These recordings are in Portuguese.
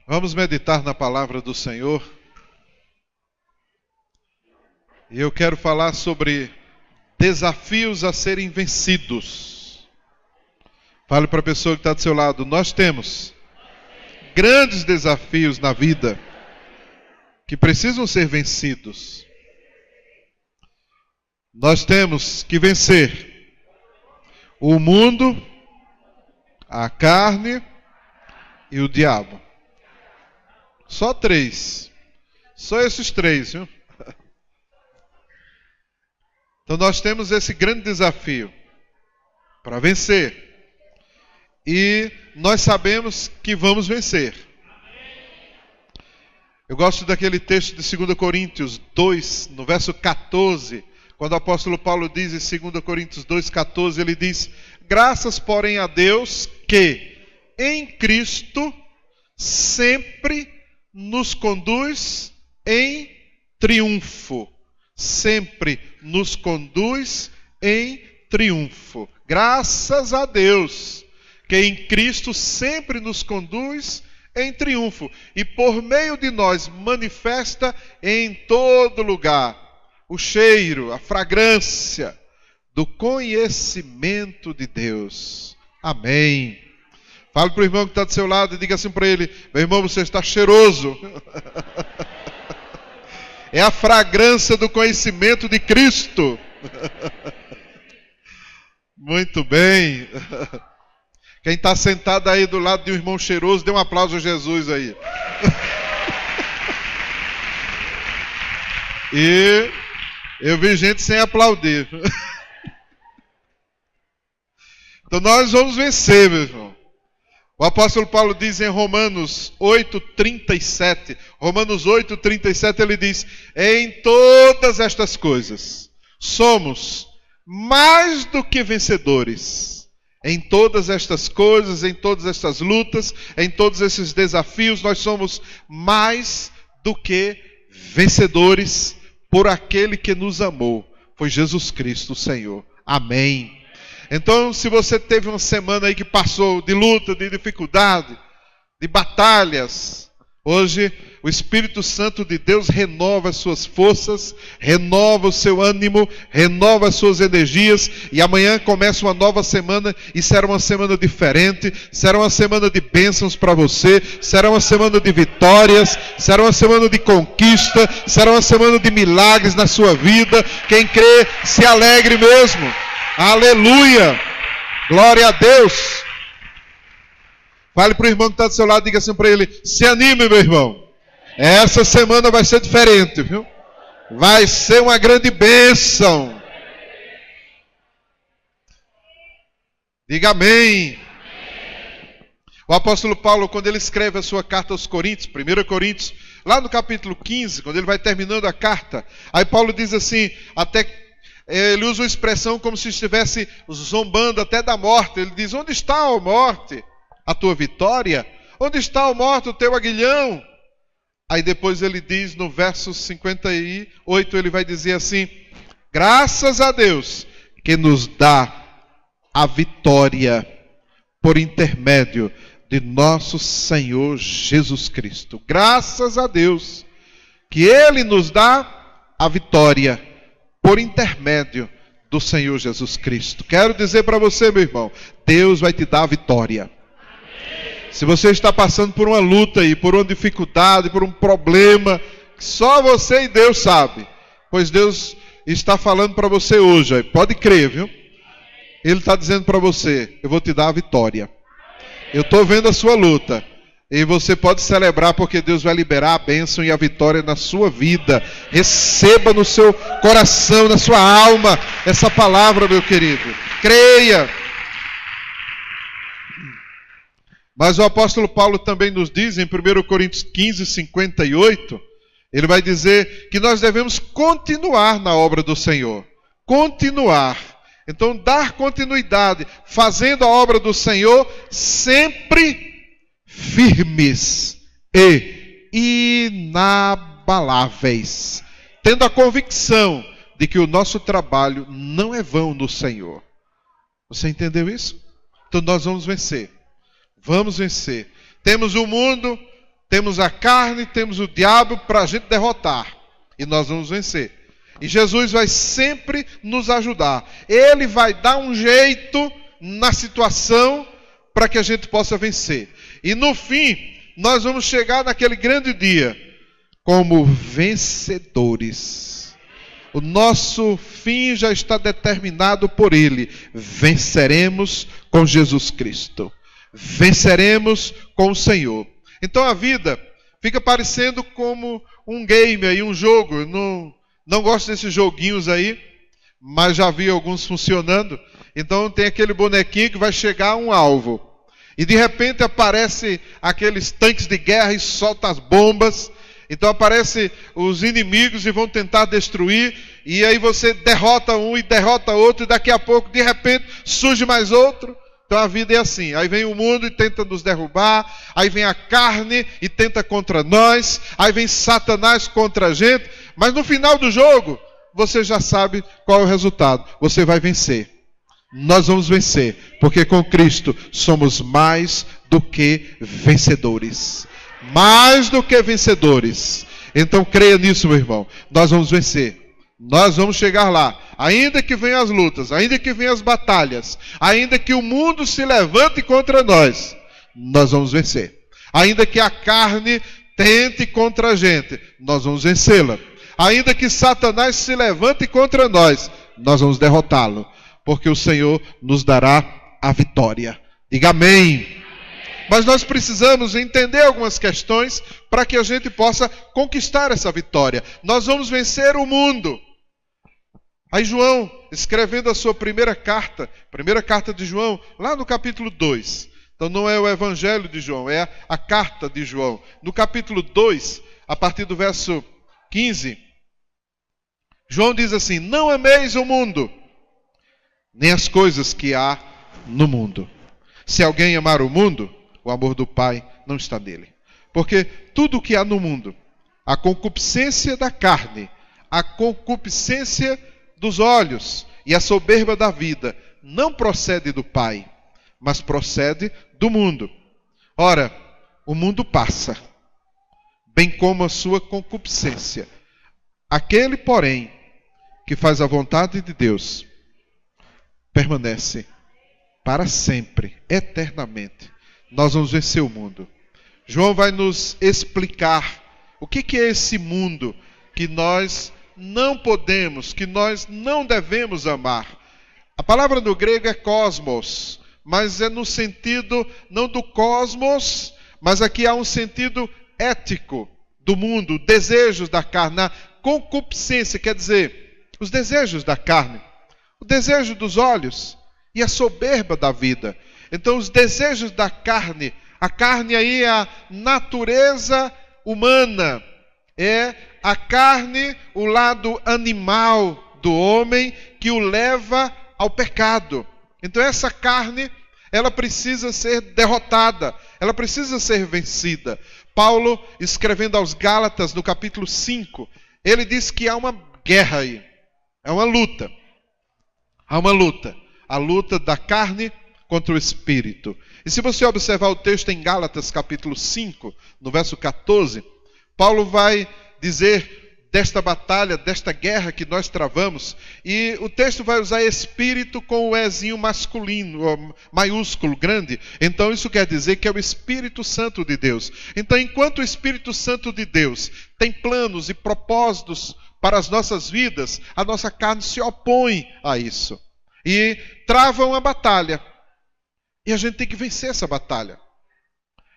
Vamos meditar na palavra do Senhor. E eu quero falar sobre desafios a serem vencidos. Fale para a pessoa que está do seu lado. Nós temos grandes desafios na vida que precisam ser vencidos. Nós temos que vencer o mundo, a carne e o diabo. Só três. Só esses três, viu? Então nós temos esse grande desafio para vencer. E nós sabemos que vamos vencer. Eu gosto daquele texto de 2 Coríntios 2, no verso 14, quando o apóstolo Paulo diz em 2 Coríntios 2,14, ele diz: graças, porém, a Deus que em Cristo sempre nos conduz em triunfo. Sempre nos conduz em triunfo. Graças a Deus que em Cristo sempre nos conduz em triunfo. E por meio de nós manifesta em todo lugar o cheiro, a fragrância do conhecimento de Deus. Amém. Fale para o irmão que está do seu lado e diga assim para ele: meu irmão, você está cheiroso. É a fragrância do conhecimento de Cristo. Muito bem. Quem está sentado aí do lado de um irmão cheiroso, dê um aplauso a Jesus aí. E eu vi gente sem aplaudir. Então nós vamos vencer, meu irmão. O apóstolo Paulo diz em Romanos 8:37, Romanos 8:37, ele diz: em todas estas coisas somos mais do que vencedores. Em todas estas coisas, em todas estas lutas, em todos esses desafios, nós somos mais do que vencedores por aquele que nos amou. Foi Jesus Cristo, o Senhor. Amém. Então, se você teve uma semana aí que passou de luta, de dificuldade, de batalhas, hoje o Espírito Santo de Deus renova as suas forças, renova o seu ânimo, renova as suas energias, e amanhã começa uma nova semana, e será uma semana diferente, será uma semana de bênçãos para você, será uma semana de vitórias, será uma semana de conquista, será uma semana de milagres na sua vida. Quem crê, se alegre mesmo. Aleluia! Glória a Deus! Fale para o irmão que está do seu lado, diga assim para ele: se anime, meu irmão. Essa semana vai ser diferente, viu? Vai ser uma grande bênção. Diga amém. O apóstolo Paulo, quando ele escreve a sua carta aos Coríntios, 1 Coríntios, lá no capítulo 15, quando ele vai terminando a carta, aí Paulo diz assim, ele usa uma expressão como se estivesse zombando até da morte. Ele diz: onde está, ó morte, a tua vitória? Onde está, ó morte, o teu aguilhão? Aí depois ele diz no verso 58, ele vai dizer assim: graças a Deus que nos dá a vitória por intermédio de nosso Senhor Jesus Cristo. Graças a Deus que Ele nos dá a vitória por intermédio do Senhor Jesus Cristo. Quero dizer para você, meu irmão, Deus vai te dar a vitória. Se você está passando por uma luta aí, por uma dificuldade, por um problema, só você e Deus sabe, pois Deus está falando para você hoje, pode crer, viu? Ele está dizendo para você: eu vou te dar a vitória. Eu estou vendo a sua luta. E você pode celebrar, porque Deus vai liberar a bênção e a vitória na sua vida. Receba no seu coração, na sua alma, essa palavra, meu querido. Creia. Mas o apóstolo Paulo também nos diz, em 1 Coríntios 15:58, ele vai dizer que nós devemos continuar na obra do Senhor. Continuar. Então, dar continuidade, fazendo a obra do Senhor sempre firmes e inabaláveis, tendo a convicção de que o nosso trabalho não é vão no Senhor. Você entendeu isso? Então nós vamos vencer. Vamos vencer. Temos o mundo, temos a carne, temos o diabo para a gente derrotar. E nós vamos vencer. E Jesus vai sempre nos ajudar. Ele vai dar um jeito na situação para que a gente possa vencer. E no fim, nós vamos chegar naquele grande dia como vencedores. O nosso fim já está determinado por Ele. Venceremos com Jesus Cristo. Venceremos com o Senhor. Então a vida fica parecendo como um game aí, um jogo. Eu não gosto desses joguinhos aí, mas já vi alguns funcionando. Então tem aquele bonequinho que vai chegar a um alvo. E de repente aparece aqueles tanques de guerra e solta as bombas. Então aparecem os inimigos e vão tentar destruir. E aí você derrota um e derrota outro. E daqui a pouco, de repente, surge mais outro. Então a vida é assim. Aí vem o mundo e tenta nos derrubar. Aí vem a carne e tenta contra nós. Aí vem Satanás contra a gente. Mas no final do jogo, você já sabe qual é o resultado. Você vai vencer. Nós vamos vencer. Porque com Cristo somos mais do que vencedores. Mais do que vencedores. Então creia nisso, meu irmão. Nós vamos vencer. Nós vamos chegar lá. Ainda que venham as lutas, ainda que venham as batalhas, ainda que o mundo se levante contra nós, nós vamos vencer. Ainda que a carne tente contra a gente, nós vamos vencê-la. Ainda que Satanás se levante contra nós, nós vamos derrotá-lo. Porque o Senhor nos dará a vitória. Diga amém. Mas nós precisamos entender algumas questões para que a gente possa conquistar essa vitória. Nós vamos vencer o mundo. Aí João, escrevendo a sua primeira carta de João, lá no capítulo 2. Então não é o evangelho de João, é a carta de João. No capítulo 2, a partir do verso 15, João diz assim: não ameis o mundo, nem as coisas que há no mundo. Se alguém amar o mundo, o amor do Pai não está nele. Porque tudo o que há no mundo, a concupiscência da carne, a concupiscência dos olhos e a soberba da vida, não procede do Pai, mas procede do mundo. Ora, o mundo passa, bem como a sua concupiscência. Aquele, porém, que faz a vontade de Deus, permanece para sempre, eternamente. Nós vamos vencer o mundo. João vai nos explicar o que é esse mundo que nós não podemos, que nós não devemos amar. A palavra no grego é cosmos, mas é no sentido não do cosmos, mas aqui há um sentido ético do mundo, desejos da carne, a concupiscência, quer dizer, os desejos da carne, o desejo dos olhos e a soberba da vida. Então os desejos da carne, a carne aí é a natureza humana, é a carne, o lado animal do homem que o leva ao pecado. Então essa carne, ela precisa ser derrotada, ela precisa ser vencida. Paulo, escrevendo aos Gálatas, no capítulo 5, ele diz que há uma guerra aí, é uma luta. Há uma luta, a luta da carne contra o espírito. E se você observar o texto em Gálatas capítulo 5, no verso 14, Paulo vai dizer desta batalha, desta guerra que nós travamos, e o texto vai usar espírito com o ezinho masculino, maiúsculo, grande. Então isso quer dizer que é o Espírito Santo de Deus. Então enquanto o Espírito Santo de Deus tem planos e propósitos para as nossas vidas, a nossa carne se opõe a isso. E trava uma batalha. E a gente tem que vencer essa batalha.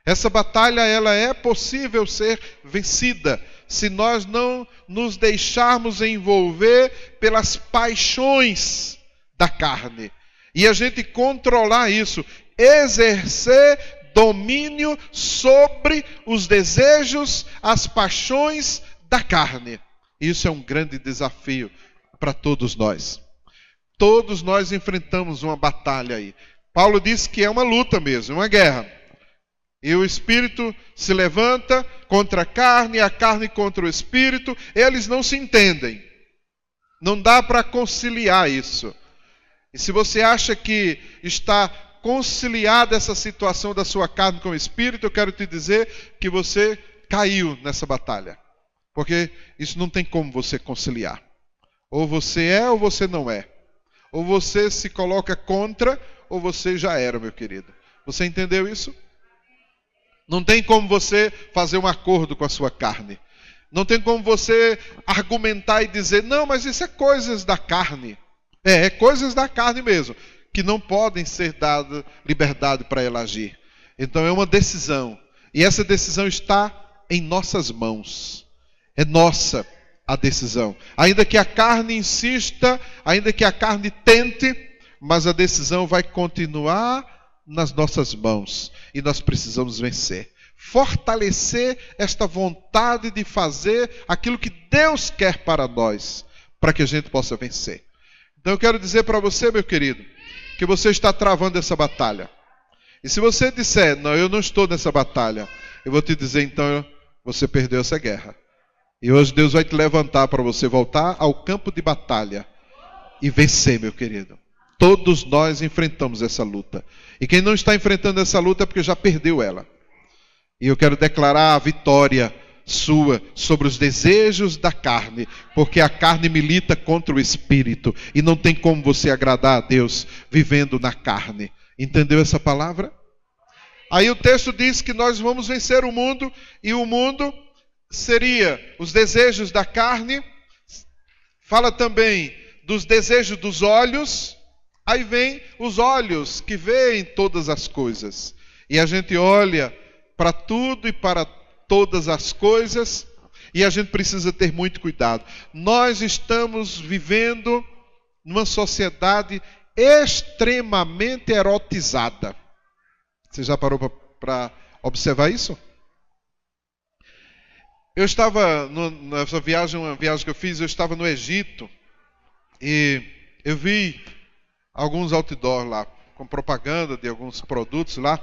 Essa batalha, ela é possível ser vencida se nós não nos deixarmos envolver pelas paixões da carne. E a gente controlar isso, exercer domínio sobre os desejos, as paixões da carne. Isso é um grande desafio para todos nós. Todos nós enfrentamos uma batalha aí. Paulo diz que é uma luta mesmo, uma guerra. E o espírito se levanta contra a carne contra o espírito. Eles não se entendem. Não dá para conciliar isso. E se você acha que está conciliar dessa situação da sua carne com o Espírito, eu quero te dizer que você caiu nessa batalha. Porque isso não tem como você conciliar. Ou você é ou você não é. Ou você se coloca contra ou você já era, meu querido. Você entendeu isso? Não tem como você fazer um acordo com a sua carne. Não tem como você argumentar e dizer, não, mas isso é coisas da carne. É coisas da carne mesmo, que não podem ser dadas liberdade para ela agir. Então é uma decisão. E essa decisão está em nossas mãos. É nossa a decisão. Ainda que a carne insista, ainda que a carne tente, mas a decisão vai continuar nas nossas mãos. E nós precisamos vencer. Fortalecer esta vontade de fazer aquilo que Deus quer para nós, para que a gente possa vencer. Então eu quero dizer para você, meu querido, que você está travando essa batalha. E se você disser, não, eu não estou nessa batalha, eu vou te dizer, então, você perdeu essa guerra. E hoje Deus vai te levantar para você voltar ao campo de batalha e vencer, meu querido. Todos nós enfrentamos essa luta. E quem não está enfrentando essa luta é porque já perdeu ela. E eu quero declarar a vitória sua sobre os desejos da carne, porque a carne milita contra o Espírito. E não tem como você agradar a Deus vivendo na carne. Entendeu essa palavra? Aí o texto diz que nós vamos vencer o mundo, e o mundo seria os desejos da carne, fala também dos desejos dos olhos, aí vem os olhos que veem todas as coisas. E a gente olha para tudo e para todas as coisas, e a gente precisa ter muito cuidado. Nós estamos vivendo numa sociedade extremamente erotizada. Você já parou para observar isso? Eu estava nessa viagem, uma viagem que eu fiz, eu estava no Egito e eu vi alguns outdoors lá, com propaganda de alguns produtos lá,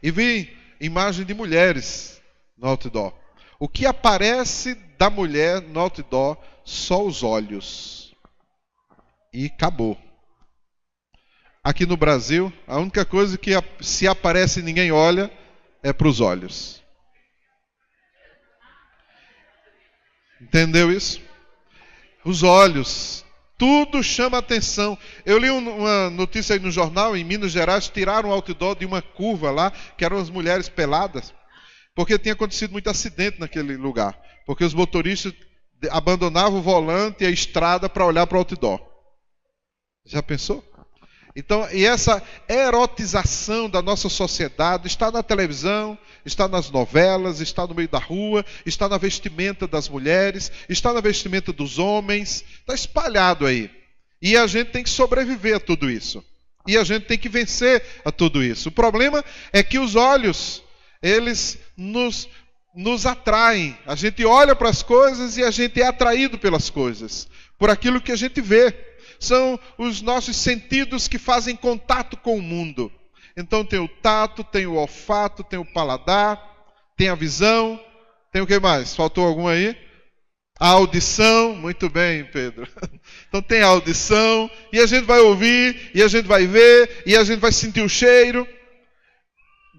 e vi imagem de mulheres no outdoor. O que aparece da mulher no outdoor? Só os olhos. E acabou. Aqui no Brasil, a única coisa que se aparece e ninguém olha é para os olhos. Entendeu isso? Os olhos. Tudo chama atenção. Eu li uma notícia aí no jornal, em Minas Gerais, tiraram o outdoor de uma curva lá, que eram as mulheres peladas, porque tinha acontecido muito acidente naquele lugar. Porque os motoristas abandonavam o volante e a estrada para olhar para o outdoor. Já pensou? Então, e essa erotização da nossa sociedade está na televisão, está nas novelas, está no meio da rua, está na vestimenta das mulheres, está na vestimenta dos homens, está espalhado aí. E a gente tem que sobreviver a tudo isso. E a gente tem que vencer a tudo isso. O problema é que os olhos, eles nos atraem. A gente olha para as coisas e a gente é atraído pelas coisas, por aquilo que a gente vê. São os nossos sentidos que fazem contato com o mundo. Então tem o tato, tem o olfato, tem o paladar, tem a visão, tem o que mais? Faltou algum aí? A audição, muito bem, Pedro. Então tem a audição, e a gente vai ouvir, e a gente vai ver, e a gente vai sentir o cheiro.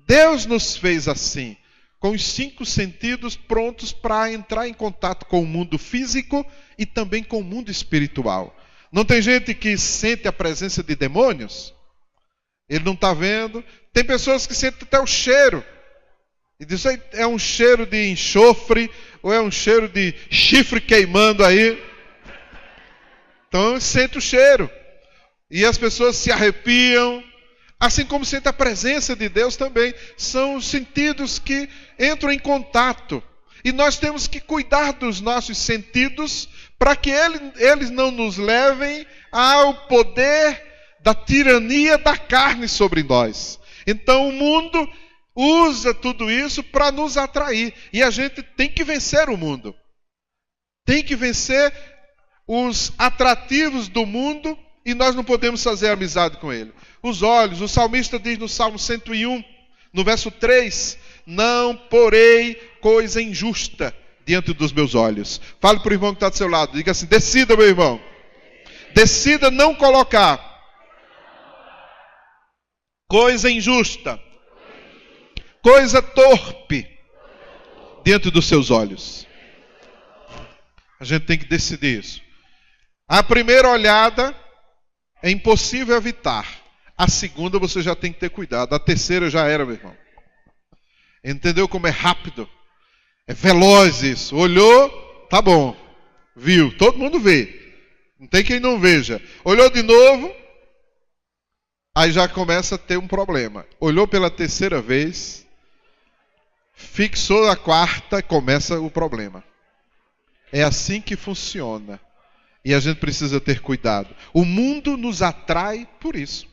Deus nos fez assim, com os 5 sentidos prontos para entrar em contato com o mundo físico e também com o mundo espiritual. Não tem gente que sente a presença de demônios? Ele não está vendo. Tem pessoas que sentem até o cheiro. E diz, é um cheiro de enxofre, ou é um cheiro de chifre queimando aí. Então sente o cheiro. E as pessoas se arrepiam. Assim como sente a presença de Deus também. São os sentidos que entram em contato. E nós temos que cuidar dos nossos sentidos para que eles não nos levem ao poder da tirania da carne sobre nós. Então o mundo usa tudo isso para nos atrair. E a gente tem que vencer o mundo. Tem que vencer os atrativos do mundo e nós não podemos fazer amizade com ele. Os olhos, o salmista diz no Salmo 101, no verso 3, não porei coisa injusta diante dos meus olhos. Fale para o irmão que está do seu lado. Diga assim, decida, meu irmão. Decida não colocar coisa injusta, coisa torpe diante dos seus olhos. A gente tem que decidir isso. A primeira olhada é impossível evitar. A segunda você já tem que ter cuidado. A terceira já era, meu irmão. Entendeu como é rápido? É veloz isso. Olhou, tá bom. Viu, todo mundo vê. Não tem quem não veja. Olhou de novo, aí já começa a ter um problema. Olhou pela terceira vez, fixou a quarta, começa o problema. É assim que funciona. E a gente precisa ter cuidado. O mundo nos atrai por isso.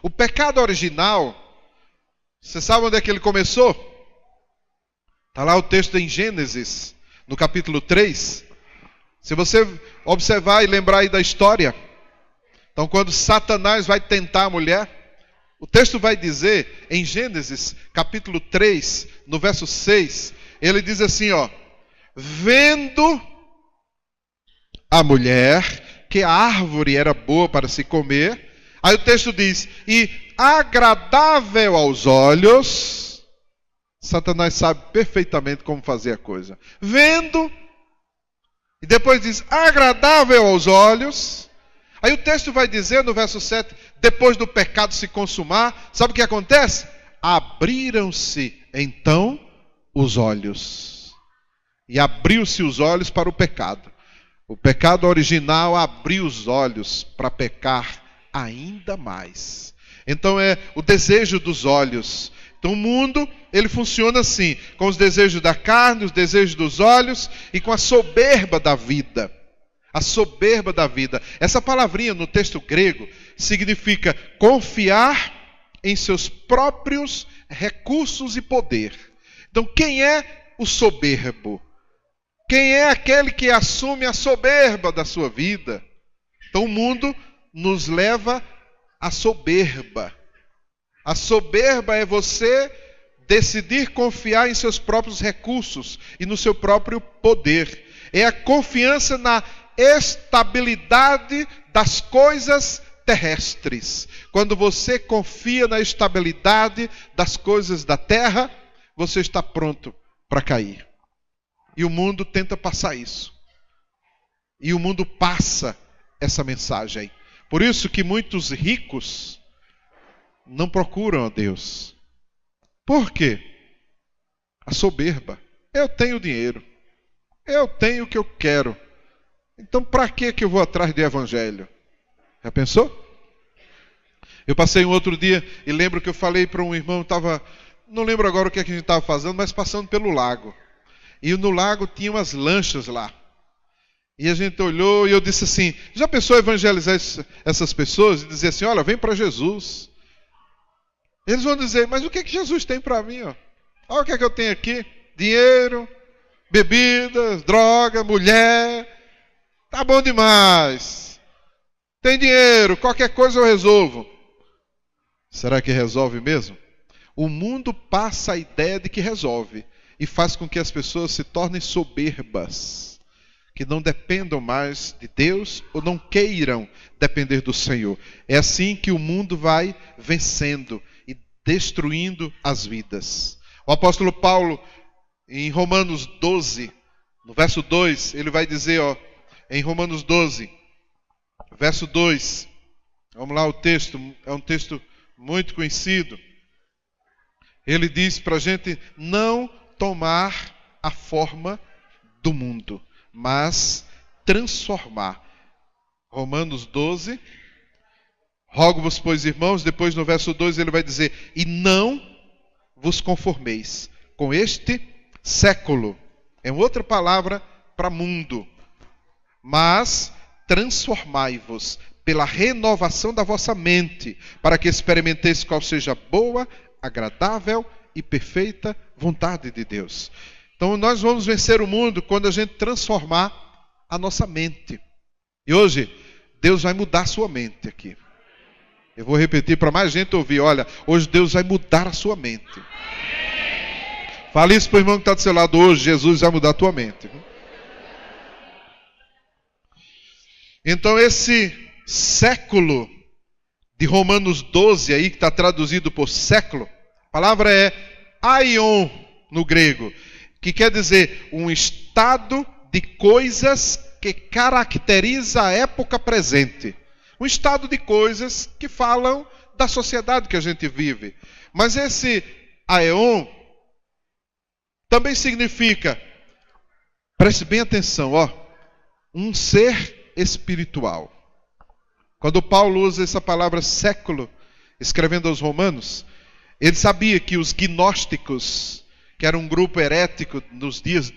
O pecado original, você sabe onde é que ele começou? Está lá o texto em Gênesis, no capítulo 3. Se você observar e lembrar aí da história. Então, quando Satanás vai tentar a mulher, o texto vai dizer, em Gênesis, capítulo 3, no verso 6, ele diz assim, ó: vendo a mulher que a árvore era boa para se comer, aí o texto diz, e agradável aos olhos. Satanás sabe perfeitamente como fazer a coisa. Vendo, e depois diz, agradável aos olhos. Aí o texto vai dizer no verso 7, depois do pecado se consumar, sabe o que acontece? Abriram-se então os olhos. E abriu-se os olhos para o pecado. O pecado original abriu os olhos para pecar ainda mais. Então é o desejo dos olhos. Então o mundo, ele funciona assim, com os desejos da carne, os desejos dos olhos e com a soberba da vida. A soberba da vida. Essa palavrinha no texto grego significa confiar em seus próprios recursos e poder. Então quem é o soberbo? Quem é aquele que assume a soberba da sua vida? Então o mundo nos leva à soberba. A soberba é você decidir confiar em seus próprios recursos e no seu próprio poder. É a confiança na estabilidade das coisas terrestres. Quando você confia na estabilidade das coisas da terra, você está pronto para cair. E o mundo tenta passar isso. E o mundo passa essa mensagem. Por isso que muitos ricos não procuram a Deus. Por quê? A soberba. Eu tenho dinheiro. Eu tenho o que eu quero. Então para que eu vou atrás do evangelho? Já pensou? Eu passei um outro dia e lembro que eu falei para um irmão, não lembro agora o que a gente estava fazendo, mas passando pelo lago. E no lago tinha umas lanchas lá. E a gente olhou e eu disse assim, já pensou em evangelizar essas pessoas e dizer assim, olha, vem para Jesus. Eles vão dizer, mas o que Jesus tem para mim? Ó? Olha o que é que eu tenho aqui. Dinheiro, bebidas, droga, mulher. Tá bom demais. Tem dinheiro, qualquer coisa eu resolvo. Será que resolve mesmo? O mundo passa a ideia de que resolve. E faz com que as pessoas se tornem soberbas. Que não dependam mais de Deus ou não queiram depender do Senhor. É assim que o mundo vai vencendo e destruindo as vidas. O apóstolo Paulo, em Romanos 12, no verso 2, ele vai dizer, em Romanos 12, verso 2, vamos lá o texto, é um texto muito conhecido. Ele diz para a gente não tomar a forma do mundo, mas transformar. Romanos 12, rogo-vos, pois, irmãos, depois no verso 2 ele vai dizer, e não vos conformeis com este século. É outra palavra para mundo. Mas transformai-vos pela renovação da vossa mente, para que experimenteis qual seja a boa, agradável e perfeita vontade de Deus. Então nós vamos vencer o mundo quando a gente transformar a nossa mente. E hoje, Deus vai mudar a sua mente aqui. Eu vou repetir para mais gente ouvir. Olha, hoje Deus vai mudar a sua mente. Fale isso para o irmão que está do seu lado hoje. Jesus vai mudar a tua mente. Então esse século de Romanos 12, aí, que está traduzido por século, a palavra é aion no grego, que quer dizer um estado de coisas que caracteriza a época presente. Um estado de coisas que falam da sociedade que a gente vive. Mas esse aion também significa, preste bem atenção, um ser espiritual. Quando Paulo usa essa palavra século, escrevendo aos Romanos, ele sabia que os gnósticos, que era um grupo herético nos dias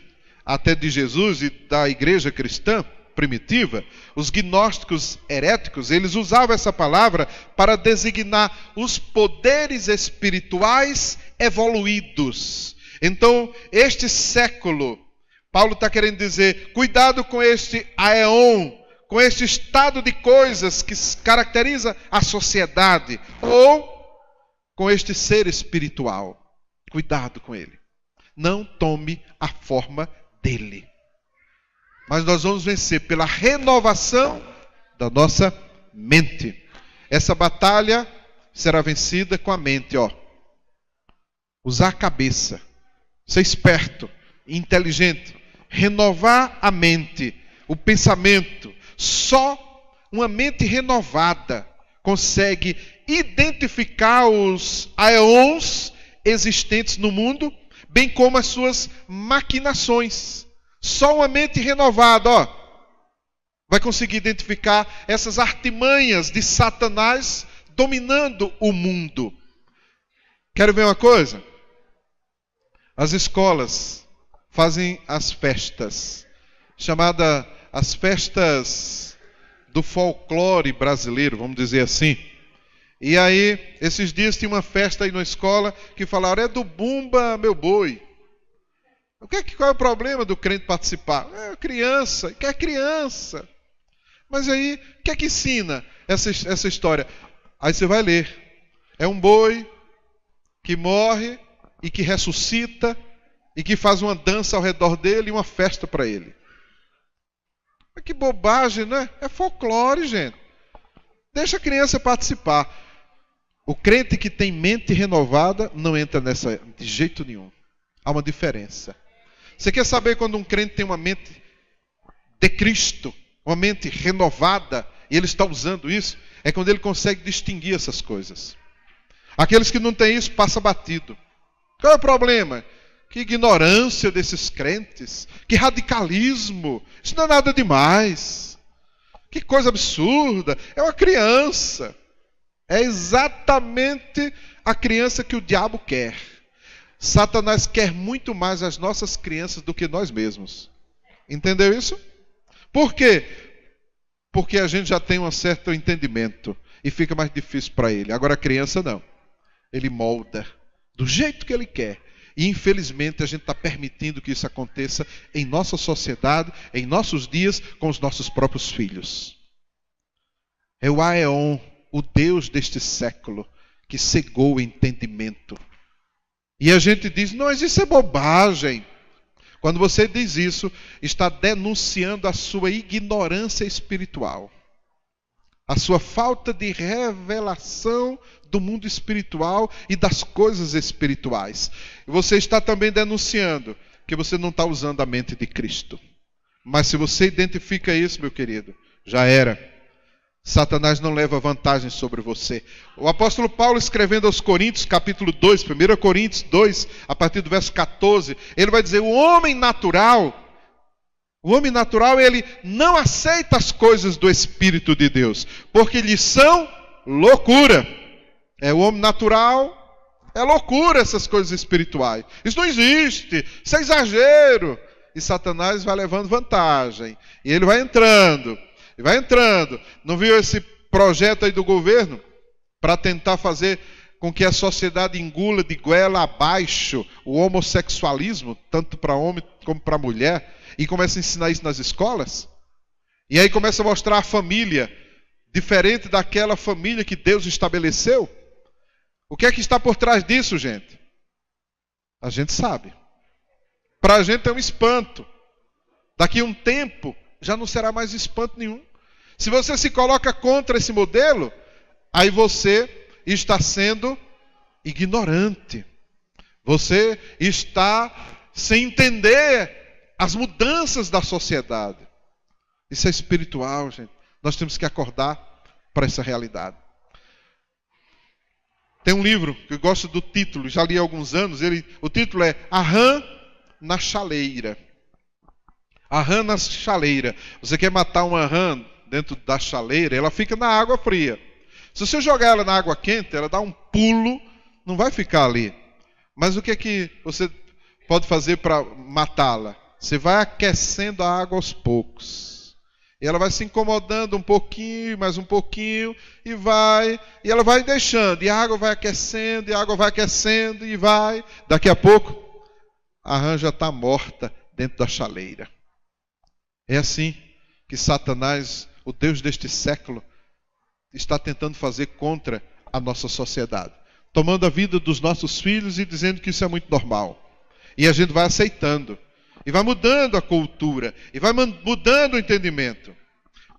até de Jesus e da igreja cristã primitiva, os gnósticos heréticos, eles usavam essa palavra para designar os poderes espirituais evoluídos. Então, este século, Paulo está querendo dizer, cuidado com este aeon, com este estado de coisas que caracteriza a sociedade, ou com este ser espiritual. Cuidado com ele. Não tome a forma dele. Mas nós vamos vencer pela renovação da nossa mente. Essa batalha será vencida com a mente, Usar a cabeça. Ser esperto, inteligente. Renovar a mente, o pensamento. Só uma mente renovada consegue identificar os aeons existentes no mundo, bem como as suas maquinações. Só uma mente renovada, vai conseguir identificar essas artimanhas de Satanás dominando o mundo. Quero ver uma coisa? As escolas fazem as festas, chamadas as festas do folclore brasileiro, vamos dizer assim. E aí, esses dias tinha uma festa aí na escola que falaram, é do Bumba Meu Boi. Qual é o problema do crente participar? É criança, quer criança. Mas aí, o que é que ensina essa história? Aí você vai ler. É um boi que morre e que ressuscita e que faz uma dança ao redor dele e uma festa para ele. Mas que bobagem, né? É folclore, gente. Deixa a criança participar. O crente que tem mente renovada não entra nessa de jeito nenhum. Há uma diferença. Você quer saber quando um crente tem uma mente de Cristo, uma mente renovada, e ele está usando isso? É quando ele consegue distinguir essas coisas. Aqueles que não têm isso, passa batido. Qual é o problema? Que ignorância desses crentes, que radicalismo, isso não é nada demais. Que coisa absurda, é uma criança. É exatamente a criança que o diabo quer. Satanás quer muito mais as nossas crianças do que nós mesmos. Entendeu isso? Por quê? Porque a gente já tem um certo entendimento e fica mais difícil para ele. Agora a criança não. Ele molda do jeito que ele quer. E infelizmente a gente está permitindo que isso aconteça em nossa sociedade, em nossos dias, com os nossos próprios filhos. É o Aeon, o Deus deste século, que cegou o entendimento. E a gente diz, não, mas isso é bobagem. Quando você diz isso, está denunciando a sua ignorância espiritual. A sua falta de revelação do mundo espiritual e das coisas espirituais. E você está também denunciando que você não está usando a mente de Cristo. Mas se você identifica isso, meu querido, já era. Satanás não leva vantagem sobre você. O apóstolo Paulo, escrevendo aos Coríntios, capítulo 2, 1 Coríntios 2, a partir do verso 14, ele vai dizer, o homem natural, ele não aceita as coisas do Espírito de Deus, porque lhes são loucura. O homem natural, é loucura essas coisas espirituais. Isso não existe, isso é exagero. E Satanás vai levando vantagem. E ele vai entrando. E vai entrando. Não viu esse projeto aí do governo? Para tentar fazer com que a sociedade engula de goela abaixo o homossexualismo, tanto para homem como para mulher, e começa a ensinar isso nas escolas? E aí começa a mostrar a família diferente daquela família que Deus estabeleceu? O que é que está por trás disso, gente? A gente sabe. Para a gente é um espanto. Daqui a um tempo, já não será mais espanto nenhum. Se você se coloca contra esse modelo, aí você está sendo ignorante. Você está sem entender as mudanças da sociedade. Isso é espiritual, gente. Nós temos que acordar para essa realidade. Tem um livro que eu gosto do título, já li há alguns anos. O título é A Rã na Chaleira. A rã na chaleira. Você quer matar uma rã dentro da chaleira, ela fica na água fria. Se você jogar ela na água quente, ela dá um pulo, não vai ficar ali. Mas o que é que você pode fazer para matá-la? Você vai aquecendo a água aos poucos. E ela vai se incomodando um pouquinho, mais um pouquinho, e ela vai deixando. E a água vai aquecendo, e a água vai aquecendo, e vai. Daqui a pouco, a rã já está morta dentro da chaleira. É assim que Satanás, o Deus deste século, está tentando fazer contra a nossa sociedade. Tomando a vida dos nossos filhos e dizendo que isso é muito normal. E a gente vai aceitando. E vai mudando a cultura. E vai mudando o entendimento.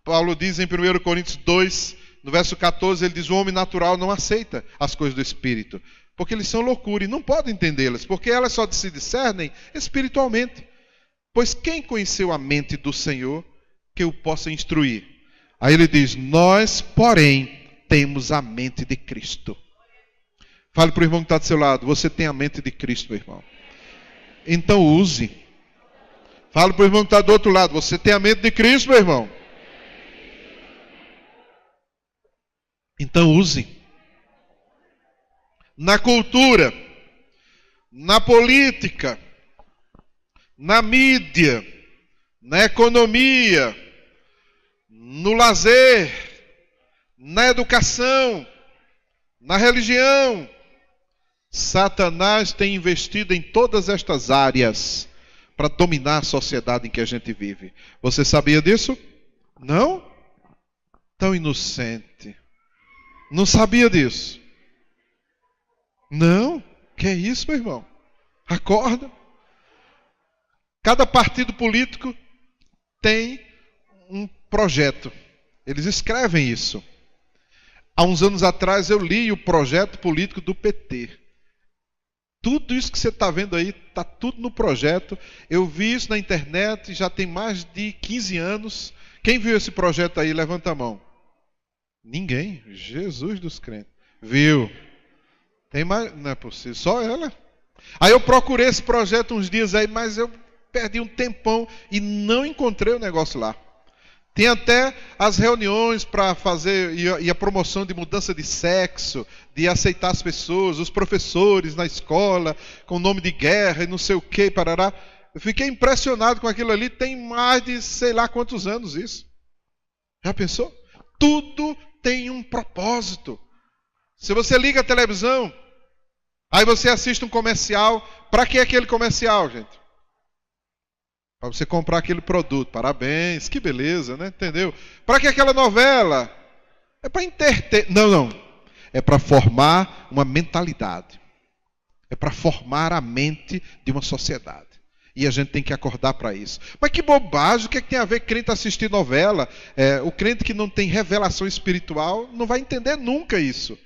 Paulo diz em 1 Coríntios 2, no verso 14, ele diz: o homem natural não aceita as coisas do Espírito, porque eles são loucura e não pode entendê-las, porque elas só se discernem espiritualmente. Pois quem conheceu a mente do Senhor que o possa instruir? Aí ele diz: nós, porém, temos a mente de Cristo. Fale para o irmão que está do seu lado: você tem a mente de Cristo, meu irmão. Então use. Fale para o irmão que está do outro lado: você tem a mente de Cristo, meu irmão. Então use. Na cultura, na política, na mídia, na economia, no lazer, na educação, na religião. Satanás tem investido em todas estas áreas para dominar a sociedade em que a gente vive. Você sabia disso? Não? Tão inocente. Não sabia disso? Não? Que é isso, meu irmão? Acorda. Cada partido político tem um projeto. Eles escrevem isso. Há uns anos atrás eu li o projeto político do PT. Tudo isso que você está vendo aí, está tudo no projeto. Eu vi isso na internet, já tem mais de 15 anos. Quem viu esse projeto aí? Levanta a mão. Ninguém. Jesus dos crentes. Viu? Tem mais? Não é possível. Só ela. Aí eu procurei esse projeto uns dias aí, mas eu perdi um tempão e não encontrei o negócio lá. Tem até as reuniões para fazer e a promoção de mudança de sexo, de aceitar as pessoas, os professores na escola, com nome de guerra e não sei o que, parará. Eu fiquei impressionado com aquilo ali, tem mais de sei lá quantos anos isso. Já pensou? Tudo tem um propósito. Se você liga a televisão, aí você assiste um comercial, para que aquele comercial, gente? Para você comprar aquele produto. Parabéns, que beleza, né? Entendeu? Para que aquela novela? É para entreter. Não. É para formar uma mentalidade. É para formar a mente de uma sociedade. E a gente tem que acordar para isso. Mas que bobagem, o que é que tem a ver crente assistir novela? O crente que não tem revelação espiritual não vai entender nunca isso.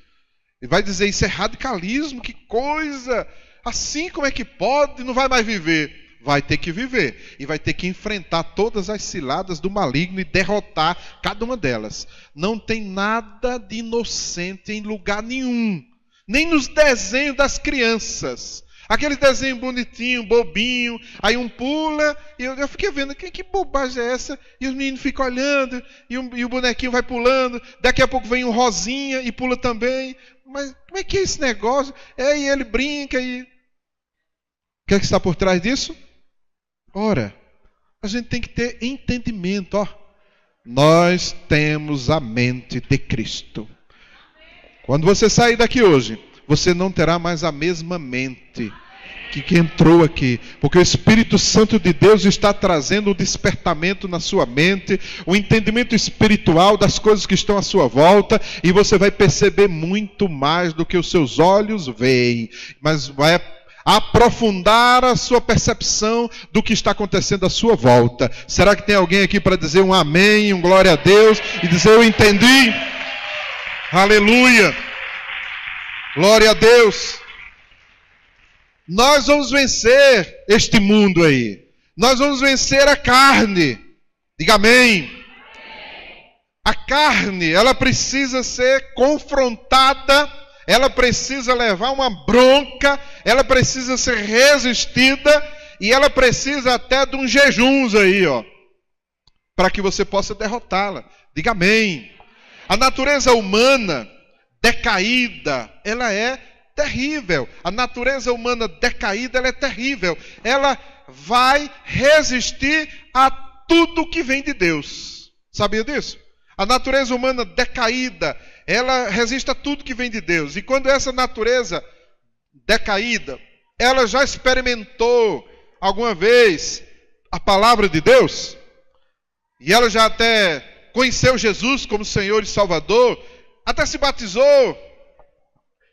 Ele vai dizer: isso é radicalismo, que coisa! Assim como é que pode? Não vai mais viver. Vai ter que viver. E vai ter que enfrentar todas as ciladas do maligno e derrotar cada uma delas. Não tem nada de inocente em lugar nenhum. Nem nos desenhos das crianças. Aquele desenho bonitinho, bobinho, aí um pula, e eu fiquei vendo, que bobagem é essa? E os meninos ficam olhando, e o bonequinho vai pulando, daqui a pouco vem um rosinha e pula também. Mas como é que é esse negócio? E ele brinca e... O que é que está por trás disso? Ora, a gente tem que ter entendimento, ó. Nós temos a mente de Cristo. Quando você sair daqui hoje, você não terá mais a mesma mente que entrou aqui, porque o Espírito Santo de Deus está trazendo um despertamento na sua mente, um entendimento espiritual das coisas que estão à sua volta, e você vai perceber muito mais do que os seus olhos veem, mas vai aprofundar a sua percepção do que está acontecendo à sua volta. Será que tem alguém aqui para dizer um amém, um glória a Deus, e dizer: eu entendi? Aleluia! Glória a Deus! Nós vamos vencer este mundo aí. Nós vamos vencer a carne. Diga amém. A carne, ela precisa ser confrontada, ela precisa levar uma bronca, ela precisa ser resistida e ela precisa até de uns jejuns aí, ó, para que você possa derrotá-la. Diga amém. A natureza humana decaída, ela é terrível. A natureza humana decaída, ela é terrível. Ela vai resistir a tudo que vem de Deus. Sabia disso? A natureza humana decaída, ela resiste a tudo que vem de Deus. E quando essa natureza decaída, ela já experimentou alguma vez a palavra de Deus, e ela já até conheceu Jesus como Senhor e Salvador, até se batizou,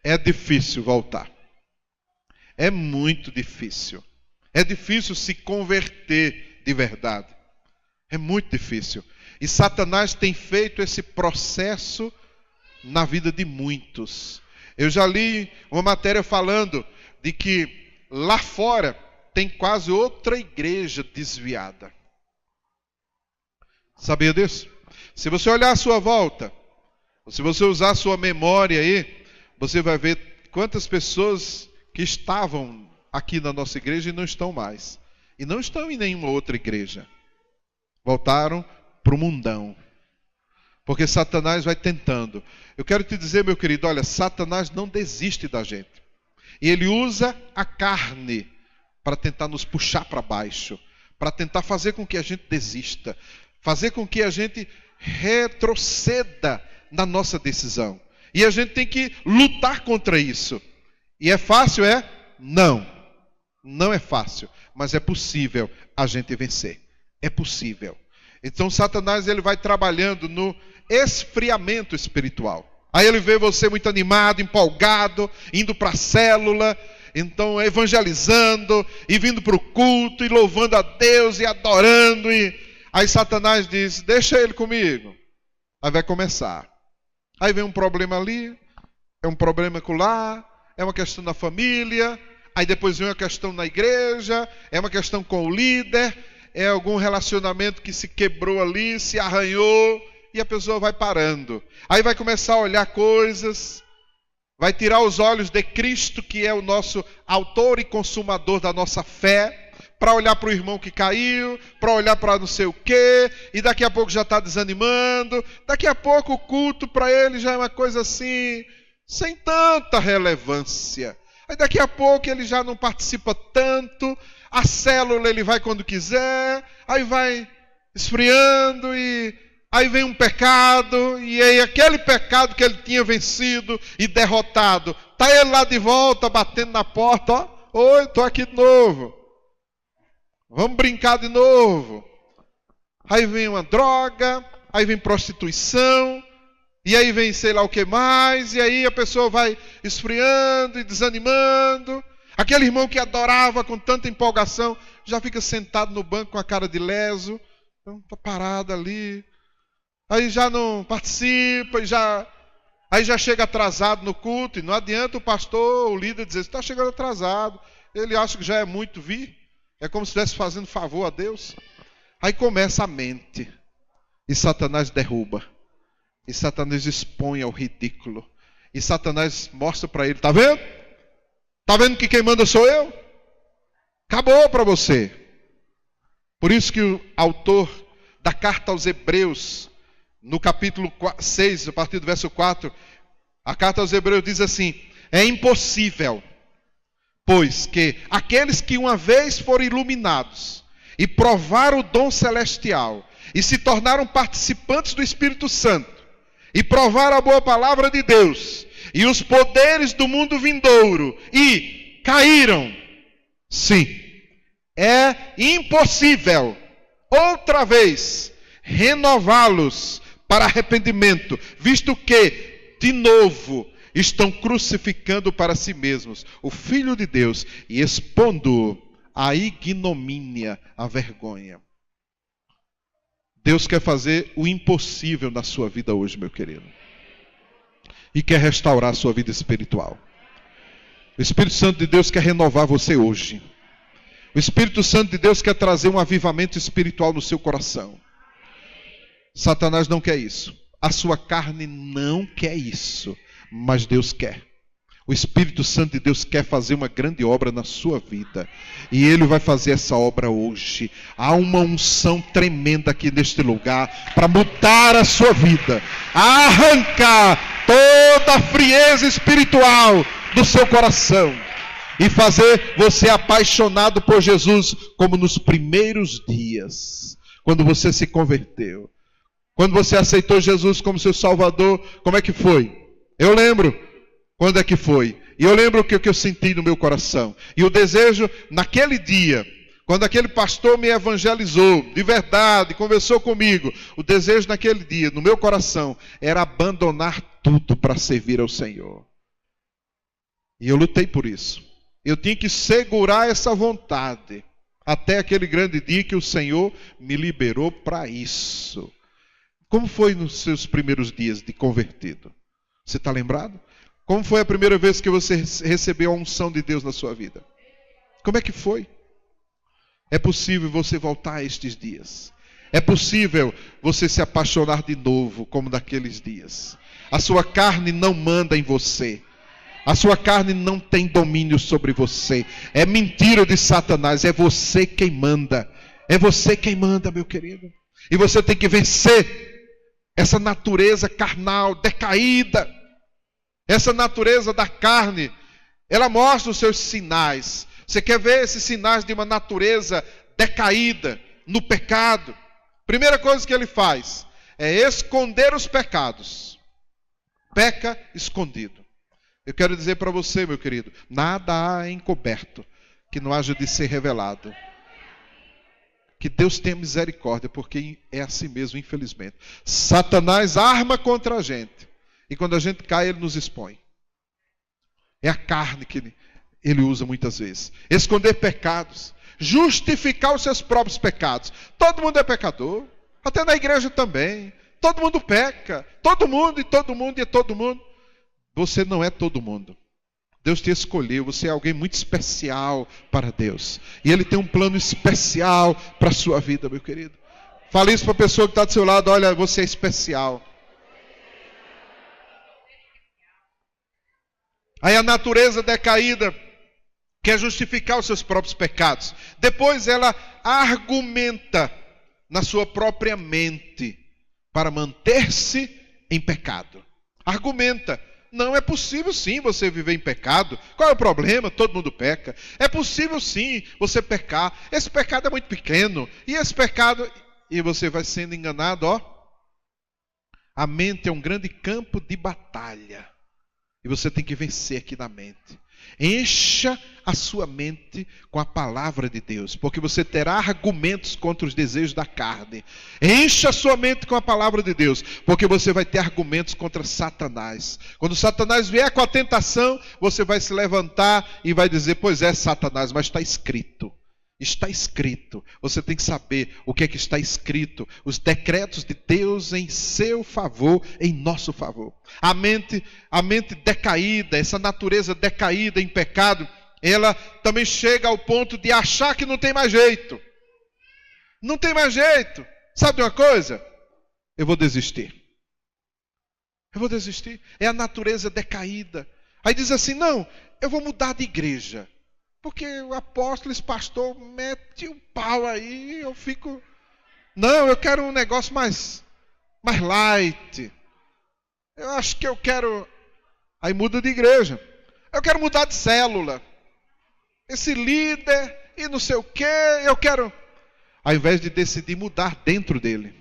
é difícil voltar. É muito difícil. É difícil se converter de verdade. É muito difícil. E Satanás tem feito esse processo na vida de muitos. Eu já li uma matéria falando de que lá fora tem quase outra igreja desviada. Sabia disso? Se você olhar à sua volta, se você usar a sua memória aí, você vai ver quantas pessoas que estavam aqui na nossa igreja e não estão mais. E não estão em nenhuma outra igreja. Voltaram para o mundão. Porque Satanás vai tentando. Eu quero te dizer, meu querido, olha, Satanás não desiste da gente. E ele usa a carne para tentar nos puxar para baixo. Para tentar fazer com que a gente desista. Fazer com que a gente retroceda na nossa decisão. E a gente tem que lutar contra isso. E é fácil, é? Não. Não é fácil. Mas é possível a gente vencer. É possível. Então Satanás ele vai trabalhando no esfriamento espiritual. Aí ele vê você muito animado, empolgado, indo para a célula, então evangelizando, e vindo para o culto, e louvando a Deus, e adorando. E aí Satanás diz, deixa ele comigo. Aí vai começar. Aí vem um problema ali, é um problema acolá, é uma questão na família, aí depois vem uma questão na igreja, é uma questão com o líder, é algum relacionamento que se quebrou ali, se arranhou, e a pessoa vai parando. Aí vai começar a olhar coisas, vai tirar os olhos de Cristo, que é o nosso autor e consumador da nossa fé, para olhar para o irmão que caiu, para olhar para não sei o quê, e daqui a pouco já está desanimando, daqui a pouco o culto para ele já é uma coisa assim, sem tanta relevância. Aí daqui a pouco ele já não participa tanto, a célula ele vai quando quiser, aí vai esfriando e aí vem um pecado, e aí aquele pecado que ele tinha vencido e derrotado, está ele lá de volta, batendo na porta, ó, oi, estou aqui de novo, vamos brincar de novo. Aí vem uma droga, aí vem prostituição, e aí vem sei lá o que mais, e aí a pessoa vai esfriando e desanimando. Aquele irmão que adorava com tanta empolgação, já fica sentado no banco com a cara de leso, está parado ali. Aí já não participa, aí já chega atrasado no culto, e não adianta o pastor, o líder dizer, está chegando atrasado, ele acha que já é muito vir, é como se estivesse fazendo favor a Deus. Aí começa a mente, e Satanás derruba, e Satanás expõe ao ridículo, e Satanás mostra para ele, está vendo? Está vendo que quem manda sou eu? Acabou para você. Por isso que o autor da carta aos Hebreus, no capítulo 6, a partir do verso 4, a carta aos Hebreus diz assim, é impossível, pois que aqueles que uma vez foram iluminados e provaram o dom celestial e se tornaram participantes do Espírito Santo e provaram a boa palavra de Deus e os poderes do mundo vindouro e caíram, sim, é impossível outra vez renová-los para arrependimento, visto que, de novo, estão crucificando para si mesmos o Filho de Deus e expondo-o à ignomínia, à vergonha. Deus quer fazer o impossível na sua vida hoje, meu querido. e quer restaurar a sua vida espiritual. O Espírito Santo de Deus quer renovar você hoje. O Espírito Santo de Deus quer trazer um avivamento espiritual no seu coração. Satanás não quer isso. A sua carne não quer isso. Mas Deus quer. O Espírito Santo de Deus quer fazer uma grande obra na sua vida. E Ele vai fazer essa obra hoje. Há uma unção tremenda aqui neste lugar para mudar a sua vida. Arrancar toda a frieza espiritual do seu coração. E fazer você apaixonado por Jesus como nos primeiros dias. Quando você se converteu. Quando você aceitou Jesus como seu Salvador, como é que foi? Eu lembro. Quando é que foi? E eu lembro o que eu senti no meu coração. E o desejo, naquele dia, quando aquele pastor me evangelizou, de verdade, conversou comigo, o desejo naquele dia, no meu coração, era abandonar tudo para servir ao Senhor. E eu lutei por isso. Eu tinha que segurar essa vontade, até aquele grande dia que o Senhor me liberou para isso. Como foi nos seus primeiros dias de convertido? Você está lembrado? Como foi a primeira vez que você recebeu a unção de Deus na sua vida? Como é que foi? É possível você voltar a estes dias. É possível você se apaixonar de novo, como naqueles dias. A sua carne não manda em você. A sua carne não tem domínio sobre você. É mentira de Satanás. É você quem manda. É você quem manda, meu querido. E você tem que vencer essa natureza carnal, decaída. Essa natureza da carne, ela mostra os seus sinais. Você quer ver esses sinais de uma natureza decaída no pecado? Primeira coisa que ele faz é esconder os pecados. Peca escondido. Eu quero dizer para você, meu querido, nada há encoberto que não haja de ser revelado. Que Deus tenha misericórdia, porque é assim mesmo, infelizmente. Satanás arma contra a gente. E quando a gente cai, ele nos expõe. É a carne que ele usa muitas vezes. Esconder pecados. Justificar os seus próprios pecados. Todo mundo é pecador. Até na igreja também. Todo mundo peca. Todo mundo e todo mundo e todo mundo. Você não é todo mundo. Deus te escolheu. Você é alguém muito especial para Deus. E Ele tem um plano especial para a sua vida, meu querido. Fale isso para a pessoa que está do seu lado. Olha, você é especial. Aí a natureza decaída quer justificar os seus próprios pecados. Depois ela argumenta na sua própria mente para manter-se em pecado. Argumenta. Não, é possível sim você viver em pecado. Qual é o problema? Todo mundo peca. É possível sim você pecar. Esse pecado é muito pequeno. E esse pecado... E você vai sendo enganado, ó. A mente é um grande campo de batalha. E você tem que vencer aqui na mente. Encha a sua mente com a palavra de Deus, porque você terá argumentos contra os desejos da carne. Encha a sua mente com a palavra de Deus, porque você vai ter argumentos contra Satanás. Quando Satanás vier com a tentação, você vai se levantar e vai dizer, pois é, Satanás, mas está escrito. Está escrito. Você tem que saber o que é que está escrito. Os decretos de Deus em seu favor, em nosso favor. A mente decaída, essa natureza decaída em pecado, ela também chega ao ponto de achar que não tem mais jeito. Não tem mais jeito. Sabe de uma coisa? Eu vou desistir. Eu vou desistir. É a natureza decaída. Aí diz assim, não, eu vou mudar de igreja. Porque o apóstolo, esse pastor, mete um pau aí, eu fico... Não, eu quero um negócio mais light. Eu acho que eu quero... Aí muda de igreja. Eu quero mudar de célula. Esse líder e não sei o quê, eu quero... Ao invés de decidir mudar dentro dele.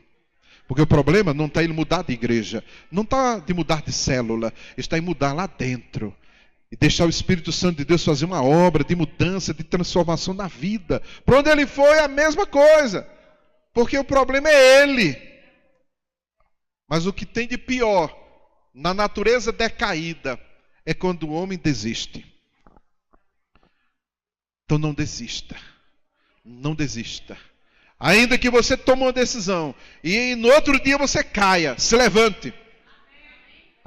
Porque o problema não está em mudar de igreja. Não está de mudar de célula. Está em mudar lá dentro. E deixar o Espírito Santo de Deus fazer uma obra de mudança, de transformação na vida. Para onde ele foi, é a mesma coisa. Porque o problema é ele. Mas o que tem de pior, na natureza decaída, é quando o homem desiste. Então não desista. Não desista. Ainda que você tome uma decisão e no outro dia você caia, se levante.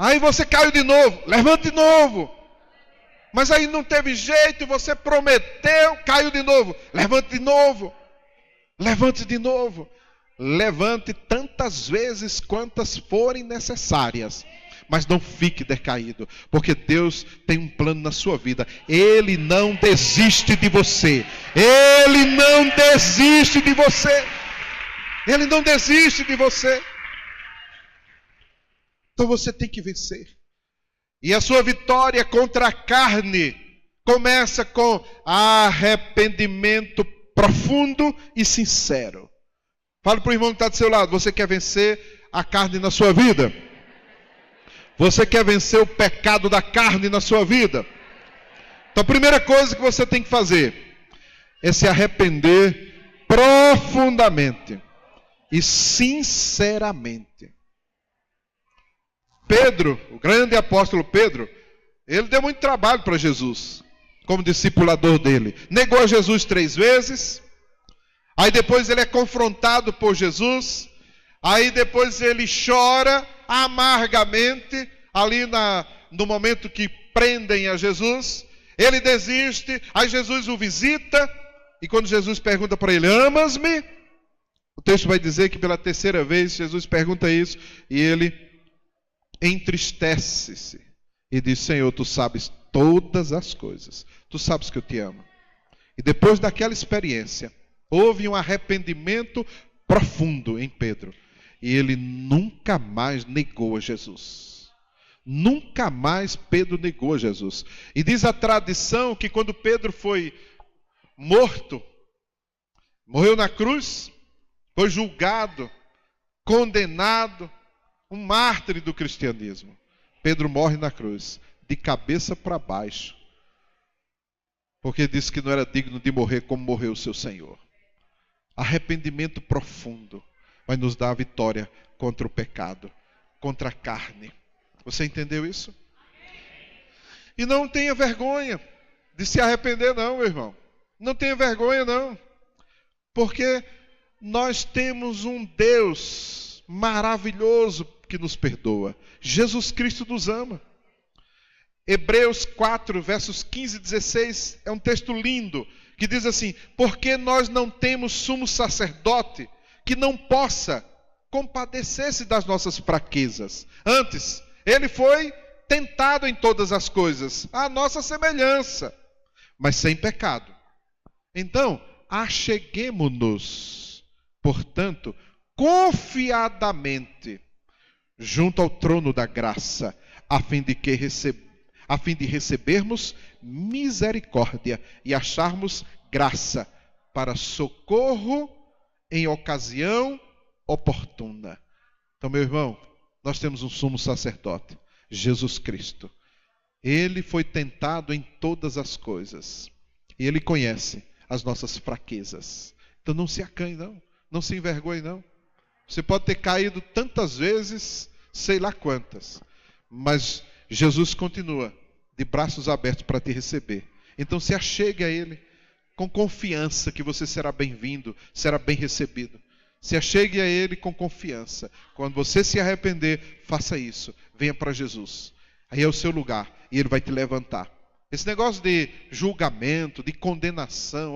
Aí você caiu de novo, levanta de novo. Mas aí não teve jeito, você prometeu, caiu de novo. Levante de novo. Levante de novo. Levante tantas vezes quantas forem necessárias. Mas não fique decaído, porque Deus tem um plano na sua vida. Ele não desiste de você. Ele não desiste de você. Ele não desiste de você. Então você tem que vencer. E a sua vitória contra a carne começa com arrependimento profundo e sincero. Fale para o irmão que está do seu lado. Você quer vencer a carne na sua vida? Você quer vencer o pecado da carne na sua vida? Então a primeira coisa que você tem que fazer é se arrepender profundamente e sinceramente. Pedro, o grande apóstolo Pedro, ele deu muito trabalho para Jesus, como discipulador dele. Negou a Jesus 3 vezes, aí depois ele é confrontado por Jesus, aí depois ele chora amargamente, ali no momento que prendem a Jesus, ele desiste, aí Jesus o visita, e quando Jesus pergunta para ele, amas-me? O texto vai dizer que pela 3ª vez Jesus pergunta isso, e ele entristece-se e diz, Senhor, tu sabes todas as coisas, tu sabes que eu te amo. E depois daquela experiência, houve um arrependimento profundo em Pedro, e ele nunca mais negou a Jesus. Nunca mais Pedro negou a Jesus. E diz a tradição que quando Pedro foi morto, morreu na cruz, foi julgado, condenado, um mártir do cristianismo. Pedro morre na cruz, de cabeça para baixo, porque disse que não era digno de morrer como morreu o seu Senhor. Arrependimento profundo vai nos dar a vitória contra o pecado, contra a carne. Você entendeu isso? E não tenha vergonha de se arrepender não, meu irmão. Não tenha vergonha não. Porque nós temos um Deus maravilhoso que nos perdoa. Jesus Cristo nos ama. Hebreus 4, versos 15 e 16, é um texto lindo, que diz assim, porque nós não temos sumo sacerdote que não possa compadecer-se das nossas fraquezas. Antes, ele foi tentado em todas as coisas, à nossa semelhança, mas sem pecado. Então, acheguemo-nos, portanto, confiadamente, junto ao trono da graça, a fim de recebermos misericórdia e acharmos graça para socorro em ocasião oportuna. Então, meu irmão, nós temos um sumo sacerdote, Jesus Cristo. Ele foi tentado em todas as coisas. E ele conhece as nossas fraquezas. Então não se acanhe não, não se envergonhe não. Você pode ter caído tantas vezes, sei lá quantas, mas Jesus continua de braços abertos para te receber. Então se achegue a Ele com confiança que você será bem-vindo, será bem recebido. Se achegue a Ele com confiança. Quando você se arrepender, faça isso. Venha para Jesus. Aí é o seu lugar e Ele vai te levantar. Esse negócio de julgamento, de condenação,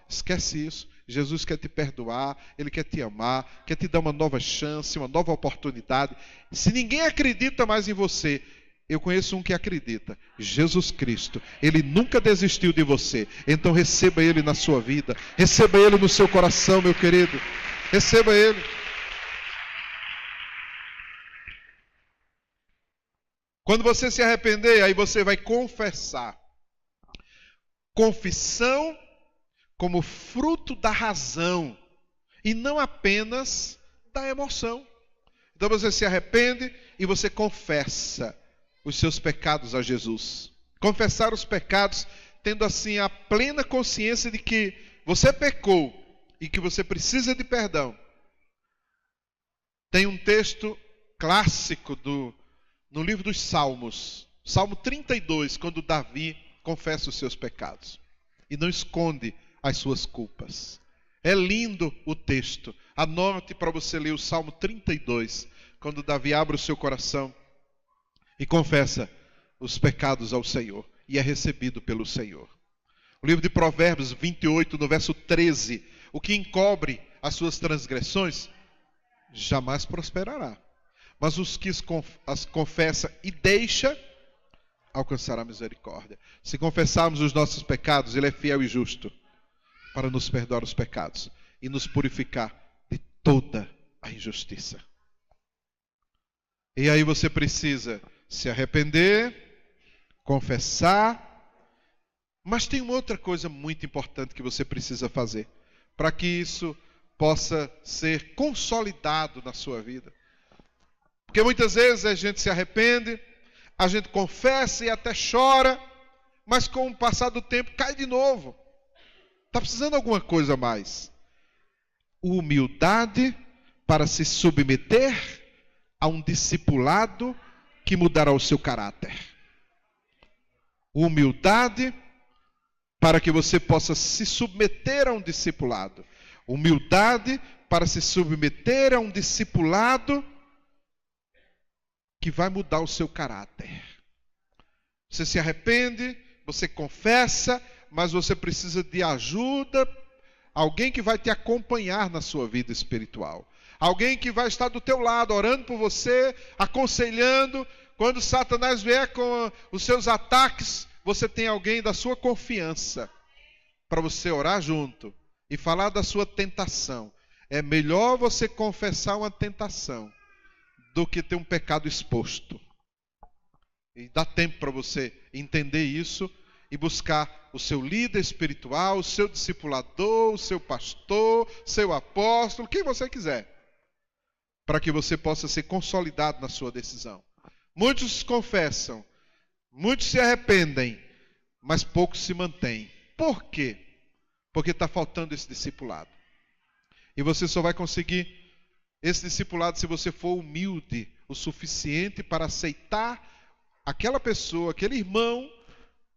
esquece isso. Jesus quer te perdoar, Ele quer te amar, quer te dar uma nova chance, uma nova oportunidade. Se ninguém acredita mais em você, eu conheço um que acredita, Jesus Cristo. Ele nunca desistiu de você. Então receba Ele na sua vida, receba Ele no seu coração, meu querido. Receba Ele. Quando você se arrepender, aí você vai confessar. Confissão como fruto da razão e não apenas da emoção. Então você se arrepende e você confessa os seus pecados a Jesus. Confessar os pecados tendo assim a plena consciência de que você pecou e que você precisa de perdão. Tem um texto clássico no livro dos Salmos, Salmo 32, quando Davi confessa os seus pecados e não esconde as suas culpas. É lindo o texto. Anote para você ler o Salmo 32, quando Davi abre o seu coração e confessa os pecados ao Senhor, e é recebido pelo Senhor. O livro de Provérbios 28, no verso 13, o que encobre as suas transgressões, jamais prosperará. Mas os que as confessa e deixa, alcançará misericórdia. Se confessarmos os nossos pecados, Ele é fiel e justo para nos perdoar os pecados e nos purificar de toda a injustiça. E aí você precisa se arrepender, confessar, mas tem uma outra coisa muito importante que você precisa fazer para que isso possa ser consolidado na sua vida. Porque muitas vezes a gente se arrepende, a gente confessa e até chora, mas com o passar do tempo cai de novo. Está precisando de alguma coisa a mais. Humildade para se submeter a um discipulado que mudará o seu caráter. Humildade para que você possa se submeter a um discipulado. Humildade para se submeter a um discipulado que vai mudar o seu caráter. Você se arrepende, você confessa, mas você precisa de ajuda, alguém que vai te acompanhar na sua vida espiritual. Alguém que vai estar do teu lado, orando por você, aconselhando. Quando Satanás vier com os seus ataques, você tem alguém da sua confiança para você orar junto e falar da sua tentação. É melhor você confessar uma tentação do que ter um pecado exposto. E dá tempo para você entender isso e buscar o seu líder espiritual, o seu discipulador, o seu pastor, seu apóstolo, quem você quiser, para que você possa ser consolidado na sua decisão. Muitos confessam, muitos se arrependem, mas poucos se mantêm. Por quê? Porque está faltando esse discipulado. E você só vai conseguir esse discipulado se você for humilde o suficiente para aceitar aquela pessoa, aquele irmão,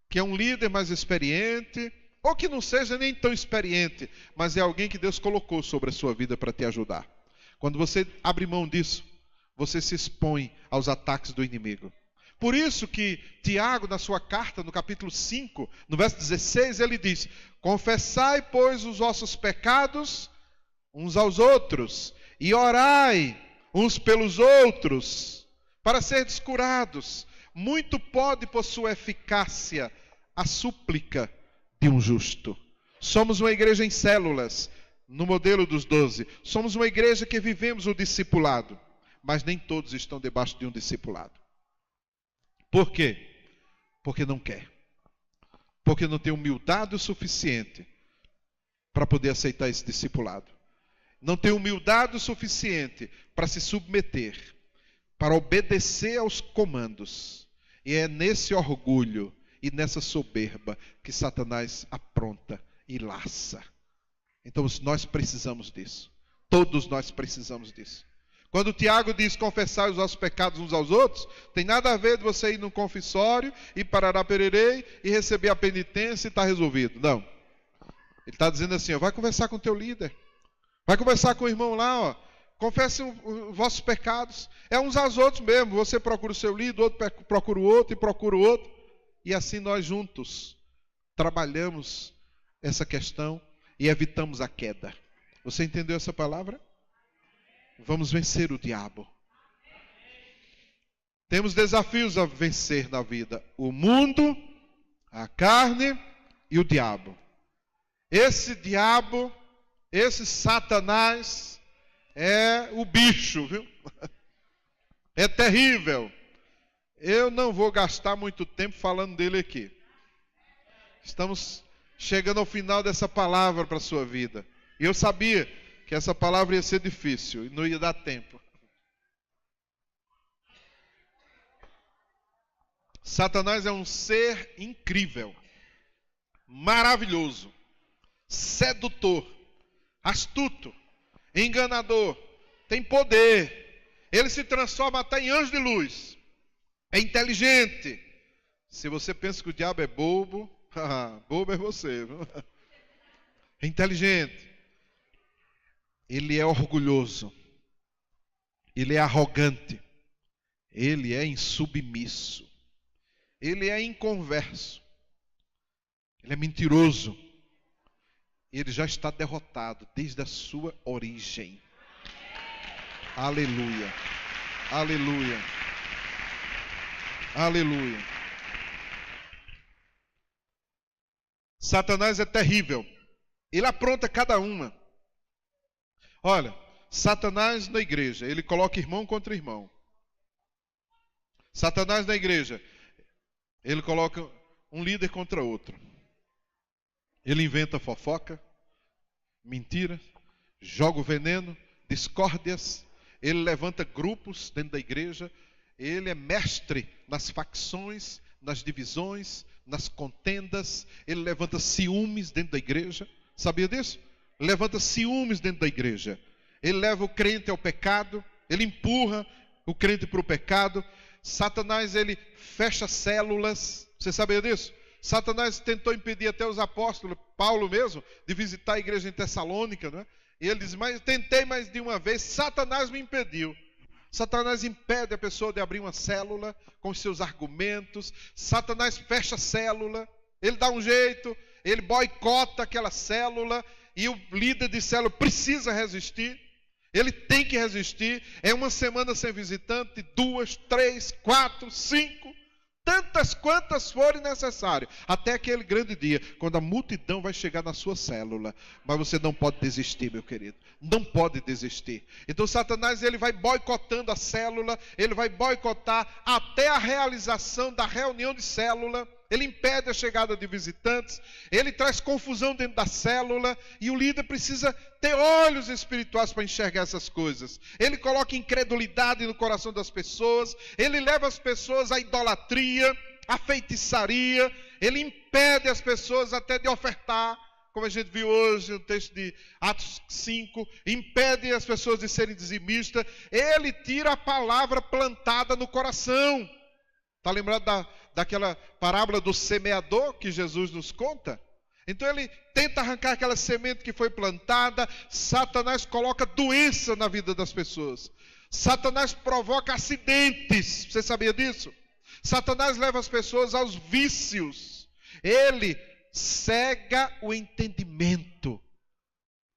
que é um líder mais experiente, ou que não seja nem tão experiente, mas é alguém que Deus colocou sobre a sua vida para te ajudar. Quando você abre mão disso, você se expõe aos ataques do inimigo. Por isso que Tiago, na sua carta, no capítulo 5, no verso 16, ele diz: confessai, pois, os vossos pecados uns aos outros, e orai uns pelos outros, para serdes curados. Muito pode, por sua eficácia, a súplica de um justo. Somos uma igreja em células, no modelo dos 12. Somos uma igreja que vivemos o discipulado, mas nem todos estão debaixo de um discipulado. Por quê? Porque não quer. Porque não tem humildade o suficiente para poder aceitar esse discipulado. Não tem humildade o suficiente para se submeter, para obedecer aos comandos. E é nesse orgulho e nessa soberba que Satanás apronta e laça. Então nós precisamos disso. Todos nós precisamos disso. Quando o Tiago diz confessar os nossos pecados uns aos outros, tem nada a ver de você ir num confessório e parará pererei e receber a penitência e está resolvido. Não. Ele está dizendo assim, ó, vai conversar com o teu líder. Vai conversar com o irmão lá, ó. Confesse os vossos pecados. É uns aos outros mesmo. Você procura o seu líder, o outro procura o outro e procura o outro. E assim nós juntos trabalhamos essa questão e evitamos a queda. Você entendeu essa palavra? Vamos vencer o diabo. Temos desafios a vencer na vida. O mundo, a carne e o diabo. Esse diabo, esse Satanás é o bicho, viu? É terrível. Eu não vou gastar muito tempo falando dele aqui. Estamos chegando ao final dessa palavra para a sua vida. E eu sabia que essa palavra ia ser difícil e não ia dar tempo. Satanás é um ser incrível, maravilhoso, sedutor, astuto, enganador, tem poder. Ele se transforma até em anjo de luz. É inteligente. Se você pensa que o diabo é bobo, bobo é você, viu? É inteligente. Ele é orgulhoso. Ele é arrogante. ele é insubmisso, ele é inconverso, ele é mentiroso, ele já está derrotado desde a sua origem. Aleluia, aleluia, aleluia. Satanás é terrível, ele apronta cada uma. Olha, Satanás na igreja, ele coloca irmão contra irmão. Satanás na igreja, ele coloca um líder contra outro. Ele inventa fofoca, mentira, joga o veneno, discórdias. Ele levanta grupos dentro da igreja. Ele é mestre nas facções, nas divisões, nas contendas. Ele levanta ciúmes dentro da igreja. Sabia disso? Levanta ciúmes dentro da igreja. Ele leva o crente ao pecado. Ele empurra o crente para o pecado. Satanás, ele fecha células. Você sabia disso? Satanás tentou impedir até os apóstolos, Paulo mesmo, de visitar a igreja em Tessalônica, né? E ele diz, mas tentei mais de uma vez, Satanás me impediu. Satanás impede a pessoa de abrir uma célula com os seus argumentos. Satanás fecha a célula, ele dá um jeito, ele boicota aquela célula, e o líder de célula precisa resistir. Ele tem que resistir. É uma semana sem visitante, 2, 3, 4, 5, tantas quantas forem necessárias, até aquele grande dia, quando a multidão vai chegar na sua célula. Mas você não pode desistir, meu querido. Não pode desistir. Então Satanás, ele vai boicotando a célula, ele vai boicotar até a realização da reunião de célula. Ele impede a chegada de visitantes, ele traz confusão dentro da célula, e o líder precisa ter olhos espirituais para enxergar essas coisas. Ele coloca incredulidade no coração das pessoas, ele leva as pessoas à idolatria, à feitiçaria, ele impede as pessoas até de ofertar, como a gente viu hoje no texto de Atos 5, impede as pessoas de serem dizimistas, ele tira a palavra plantada no coração. Está lembrado daquela parábola do semeador que Jesus nos conta? Então ele tenta arrancar aquela semente que foi plantada. Satanás coloca doença na vida das pessoas. Satanás provoca acidentes. Você sabia disso? Satanás leva as pessoas aos vícios. Ele cega o entendimento.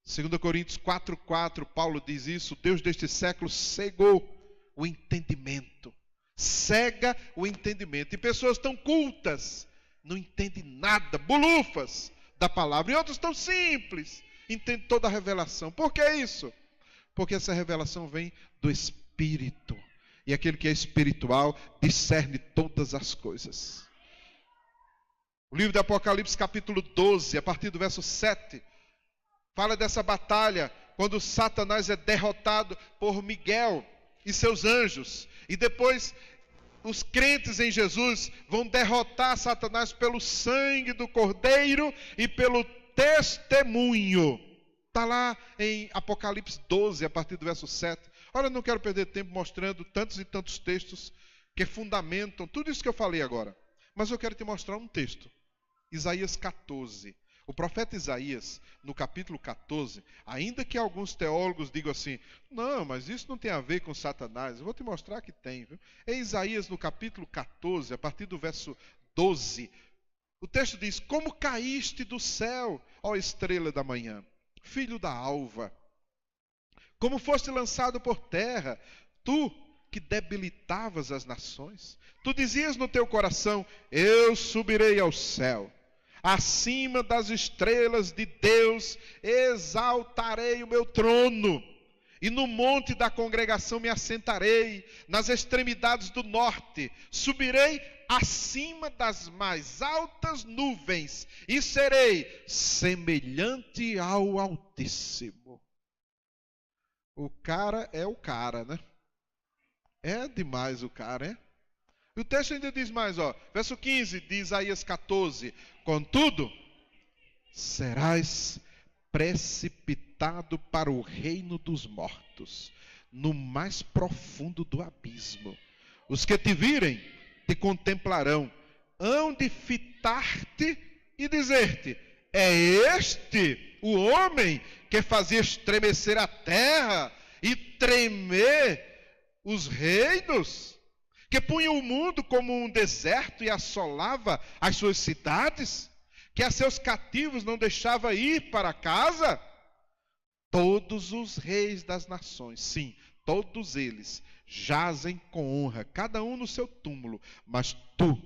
2 Coríntios 4:4, Paulo diz isso. Deus deste século cegou o entendimento. Cega o entendimento. E pessoas tão cultas não entendem nada, bolufas da palavra. E outros tão simples, entendem toda a revelação. Por que isso? Porque essa revelação vem do Espírito. E aquele que é espiritual discerne todas as coisas. O livro de Apocalipse, capítulo 12, a partir do verso 7, fala dessa batalha, quando Satanás é derrotado por Miguel e seus anjos. E depois os crentes em Jesus vão derrotar Satanás pelo sangue do Cordeiro e pelo testemunho. Está lá em Apocalipse 12, a partir do verso 7. Olha, eu não quero perder tempo mostrando tantos e tantos textos que fundamentam tudo isso que eu falei agora. Mas eu quero te mostrar um texto. Isaías 14. O profeta Isaías, no capítulo 14, ainda que alguns teólogos digam assim, não, mas isso não tem a ver com Satanás, eu vou te mostrar que tem, viu? Em Isaías, no capítulo 14, a partir do verso 12, o texto diz, como caíste do céu, ó estrela da manhã, filho da alva, como foste lançado por terra, tu que debilitavas as nações, tu dizias no teu coração, eu subirei ao céu, acima das estrelas de Deus, exaltarei o meu trono, e no monte da congregação me assentarei, nas extremidades do norte, subirei acima das mais altas nuvens, e serei semelhante ao Altíssimo. O cara é o cara, né? É demais o cara, é? E o texto ainda diz mais, ó, verso 15 de Isaías 14, contudo, serás precipitado para o reino dos mortos, no mais profundo do abismo. Os que te virem, te contemplarão, hão de fitar-te e dizer-te, é este o homem que fazia estremecer a terra e tremer os reinos? que punha o mundo como um deserto e assolava as suas cidades, que a seus cativos não deixava ir para casa? Todos os reis das nações, sim, todos eles jazem com honra, cada um no seu túmulo, mas tu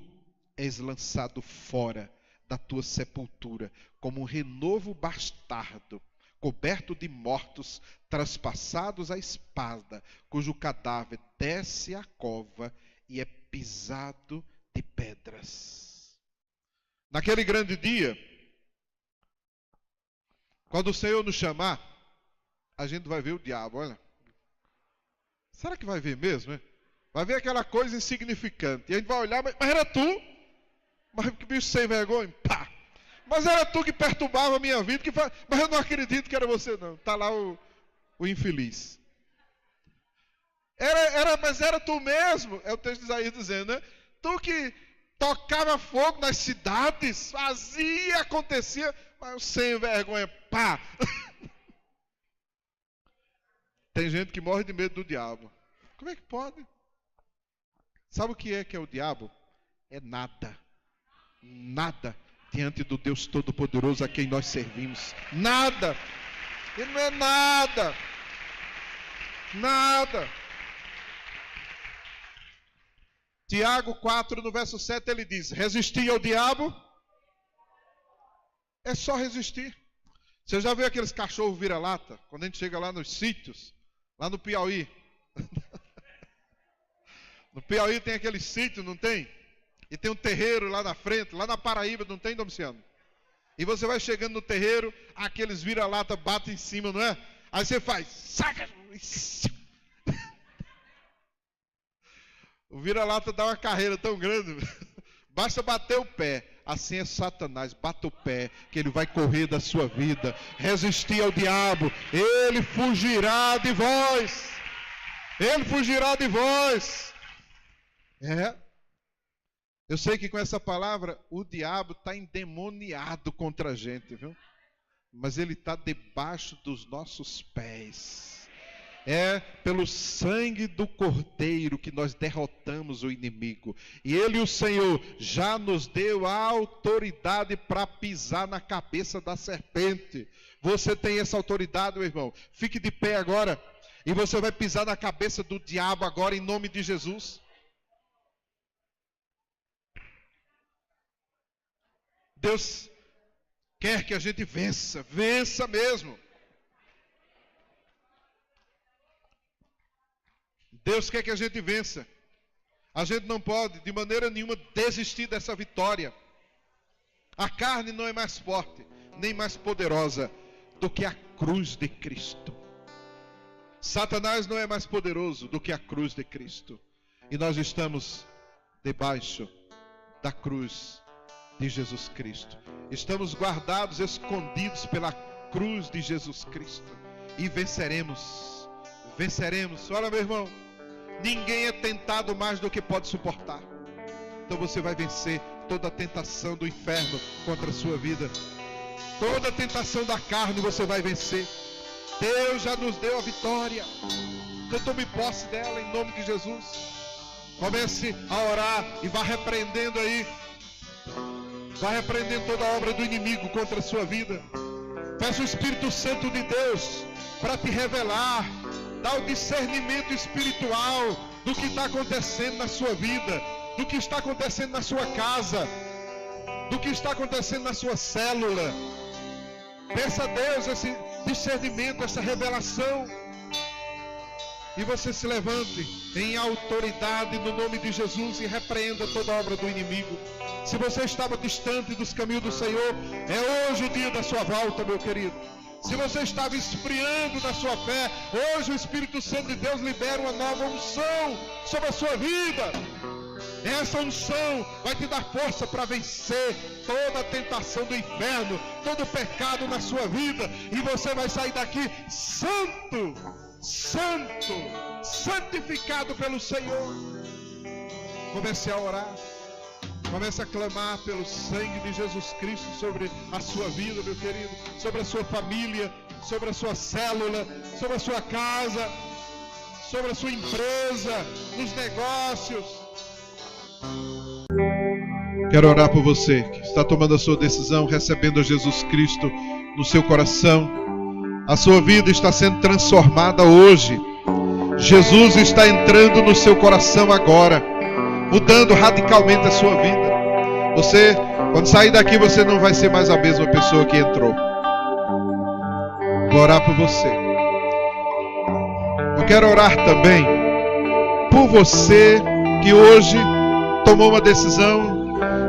és lançado fora da tua sepultura, como um renovo bastardo, coberto de mortos, traspassados à espada, cujo cadáver desce à cova e é pisado de pedras. Naquele grande dia, quando o Senhor nos chamar, a gente vai ver o diabo, olha. Será que vai ver mesmo, hein? Vai ver aquela coisa insignificante. E a gente vai olhar, mas era tu? Mas que bicho sem vergonha, pá! Mas era tu que perturbava a minha vida, mas eu não acredito que era você não. Está lá o infeliz. Mas era tu mesmo, é o texto de Isaías dizendo, né? Tu que tocava fogo nas cidades, fazia, acontecia, mas sem vergonha, pá! Tem gente que morre de medo do diabo. Como é que pode? Sabe o que é o diabo? É nada. Nada diante do Deus Todo-Poderoso a quem nós servimos. Nada. Ele não é nada. Nada. Tiago 4, no verso 7, ele diz: resistir ao diabo é só resistir. Você já viu aqueles cachorros vira-lata? Quando a gente chega lá nos sítios, lá no Piauí. No Piauí tem aquele sítio, não tem? E tem um terreiro lá na frente, lá na Paraíba, não tem, Domiciano? E você vai chegando no terreiro, aqueles vira-lata batem em cima, não é? Aí você faz, saca! O vira-lata dá uma carreira tão grande, basta bater o pé. Assim é Satanás, bata o pé, que ele vai correr da sua vida. Resistir ao diabo, ele fugirá de vós. Ele fugirá de vós. Eu sei que com essa palavra o diabo está endemoniado contra a gente, viu? Mas ele está debaixo dos nossos pés. É pelo sangue do Cordeiro que nós derrotamos o inimigo. E ele, o Senhor, já nos deu a autoridade para pisar na cabeça da serpente. Você tem essa autoridade, meu irmão. Fique de pé agora. E você vai pisar na cabeça do diabo agora em nome de Jesus. Deus quer que a gente vença. Vença mesmo. Deus quer que a gente vença. A gente não pode, de maneira nenhuma, desistir dessa vitória. A carne não é mais forte, nem mais poderosa do que a cruz de Cristo. Satanás não é mais poderoso do que a cruz de Cristo. E nós estamos debaixo da cruz de Jesus Cristo. Estamos guardados, escondidos pela cruz de Jesus Cristo. E venceremos. Venceremos. Olha, meu irmão. Ninguém é tentado mais do que pode suportar. Então você vai vencer toda a tentação do inferno contra a sua vida. Toda a tentação da carne você vai vencer. Deus já nos deu a vitória. Então tome posse dela em nome de Jesus. Comece a orar e vá repreendendo aí. Vá repreendendo toda a obra do inimigo contra a sua vida. Peça o Espírito Santo de Deus para te revelar. Dá o discernimento espiritual do que está acontecendo na sua vida, do que está acontecendo na sua casa, do que está acontecendo na sua célula. Peça a Deus esse discernimento, essa revelação. E você se levante em autoridade no nome de Jesus e repreenda toda a obra do inimigo. Se você estava distante dos caminhos do Senhor, é hoje o dia da sua volta, meu querido. Se você estava esfriando na sua fé, hoje o Espírito Santo de Deus libera uma nova unção sobre a sua vida. Essa unção vai te dar força para vencer toda a tentação do inferno, todo o pecado na sua vida. E você vai sair daqui santo, santo, santificado pelo Senhor. Comece a orar. Comece a clamar pelo sangue de Jesus Cristo sobre a sua vida, meu querido, sobre a sua família, sobre a sua célula, sobre a sua casa, sobre a sua empresa, nos negócios. Quero orar por você que está tomando a sua decisão, recebendo a Jesus Cristo no seu coração. A sua vida está sendo transformada hoje. Jesus está entrando no seu coração agora, mudando radicalmente a sua vida. Você, quando sair daqui, você não vai ser mais a mesma pessoa que entrou. Vou orar por você. Eu quero orar também por você que hoje tomou uma decisão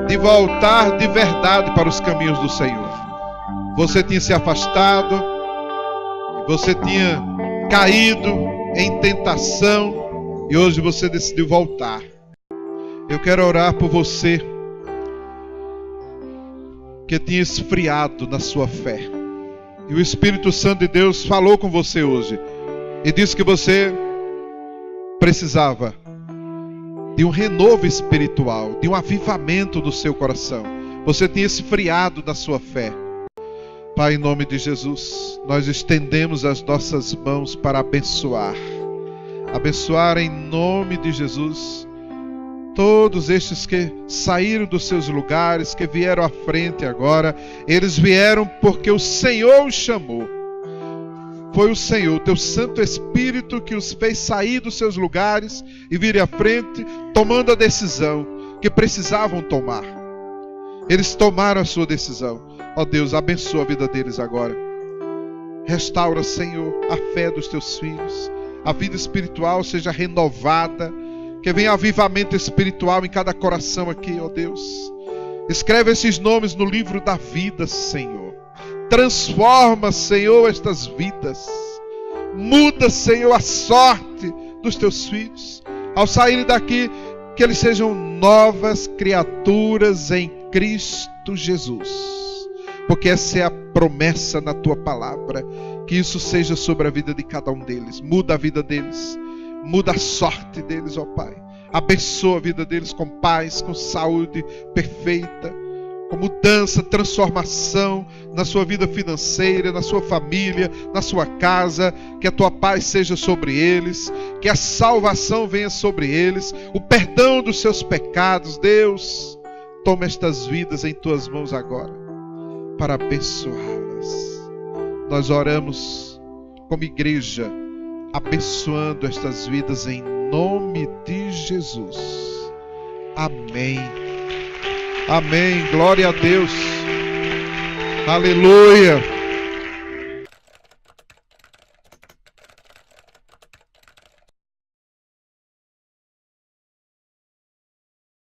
de voltar de verdade para os caminhos do Senhor. Você tinha se afastado, você tinha caído em tentação e hoje você decidiu voltar. Eu quero orar por você que tinha esfriado na sua fé. E o Espírito Santo de Deus falou com você hoje e disse que você precisava de um renovo espiritual, de um avivamento do seu coração. Você tinha esfriado na sua fé. Pai, em nome de Jesus, nós estendemos as nossas mãos para abençoar. Abençoar em nome de Jesus todos estes que saíram dos seus lugares, que vieram à frente agora. Eles vieram porque o Senhor os chamou. Foi o Senhor, teu Santo Espírito, que os fez sair dos seus lugares e virem à frente, tomando a decisão que precisavam tomar. Eles tomaram a sua decisão. Ó Deus, abençoa a vida deles agora. Restaura, Senhor, a fé dos teus filhos. A vida espiritual seja renovada. Que venha avivamento espiritual em cada coração aqui, ó Deus. Escreve esses nomes no livro da vida, Senhor. Transforma, Senhor, estas vidas. Muda, Senhor, a sorte dos teus filhos. Ao saírem daqui, que eles sejam novas criaturas em Cristo Jesus. Porque essa é a promessa na tua palavra. Que isso seja sobre a vida de cada um deles. Muda a vida deles. Muda a sorte deles, ó Pai. Abençoa a vida deles com paz, com saúde perfeita. Com mudança, transformação na sua vida financeira, na sua família, na sua casa. Que a tua paz seja sobre eles. Que a salvação venha sobre eles. O perdão dos seus pecados. Deus, toma estas vidas em tuas mãos agora, para abençoá-las. Nós oramos como igreja, abençoando estas vidas em nome de Jesus. Amém. Amém. Glória a Deus. Aleluia.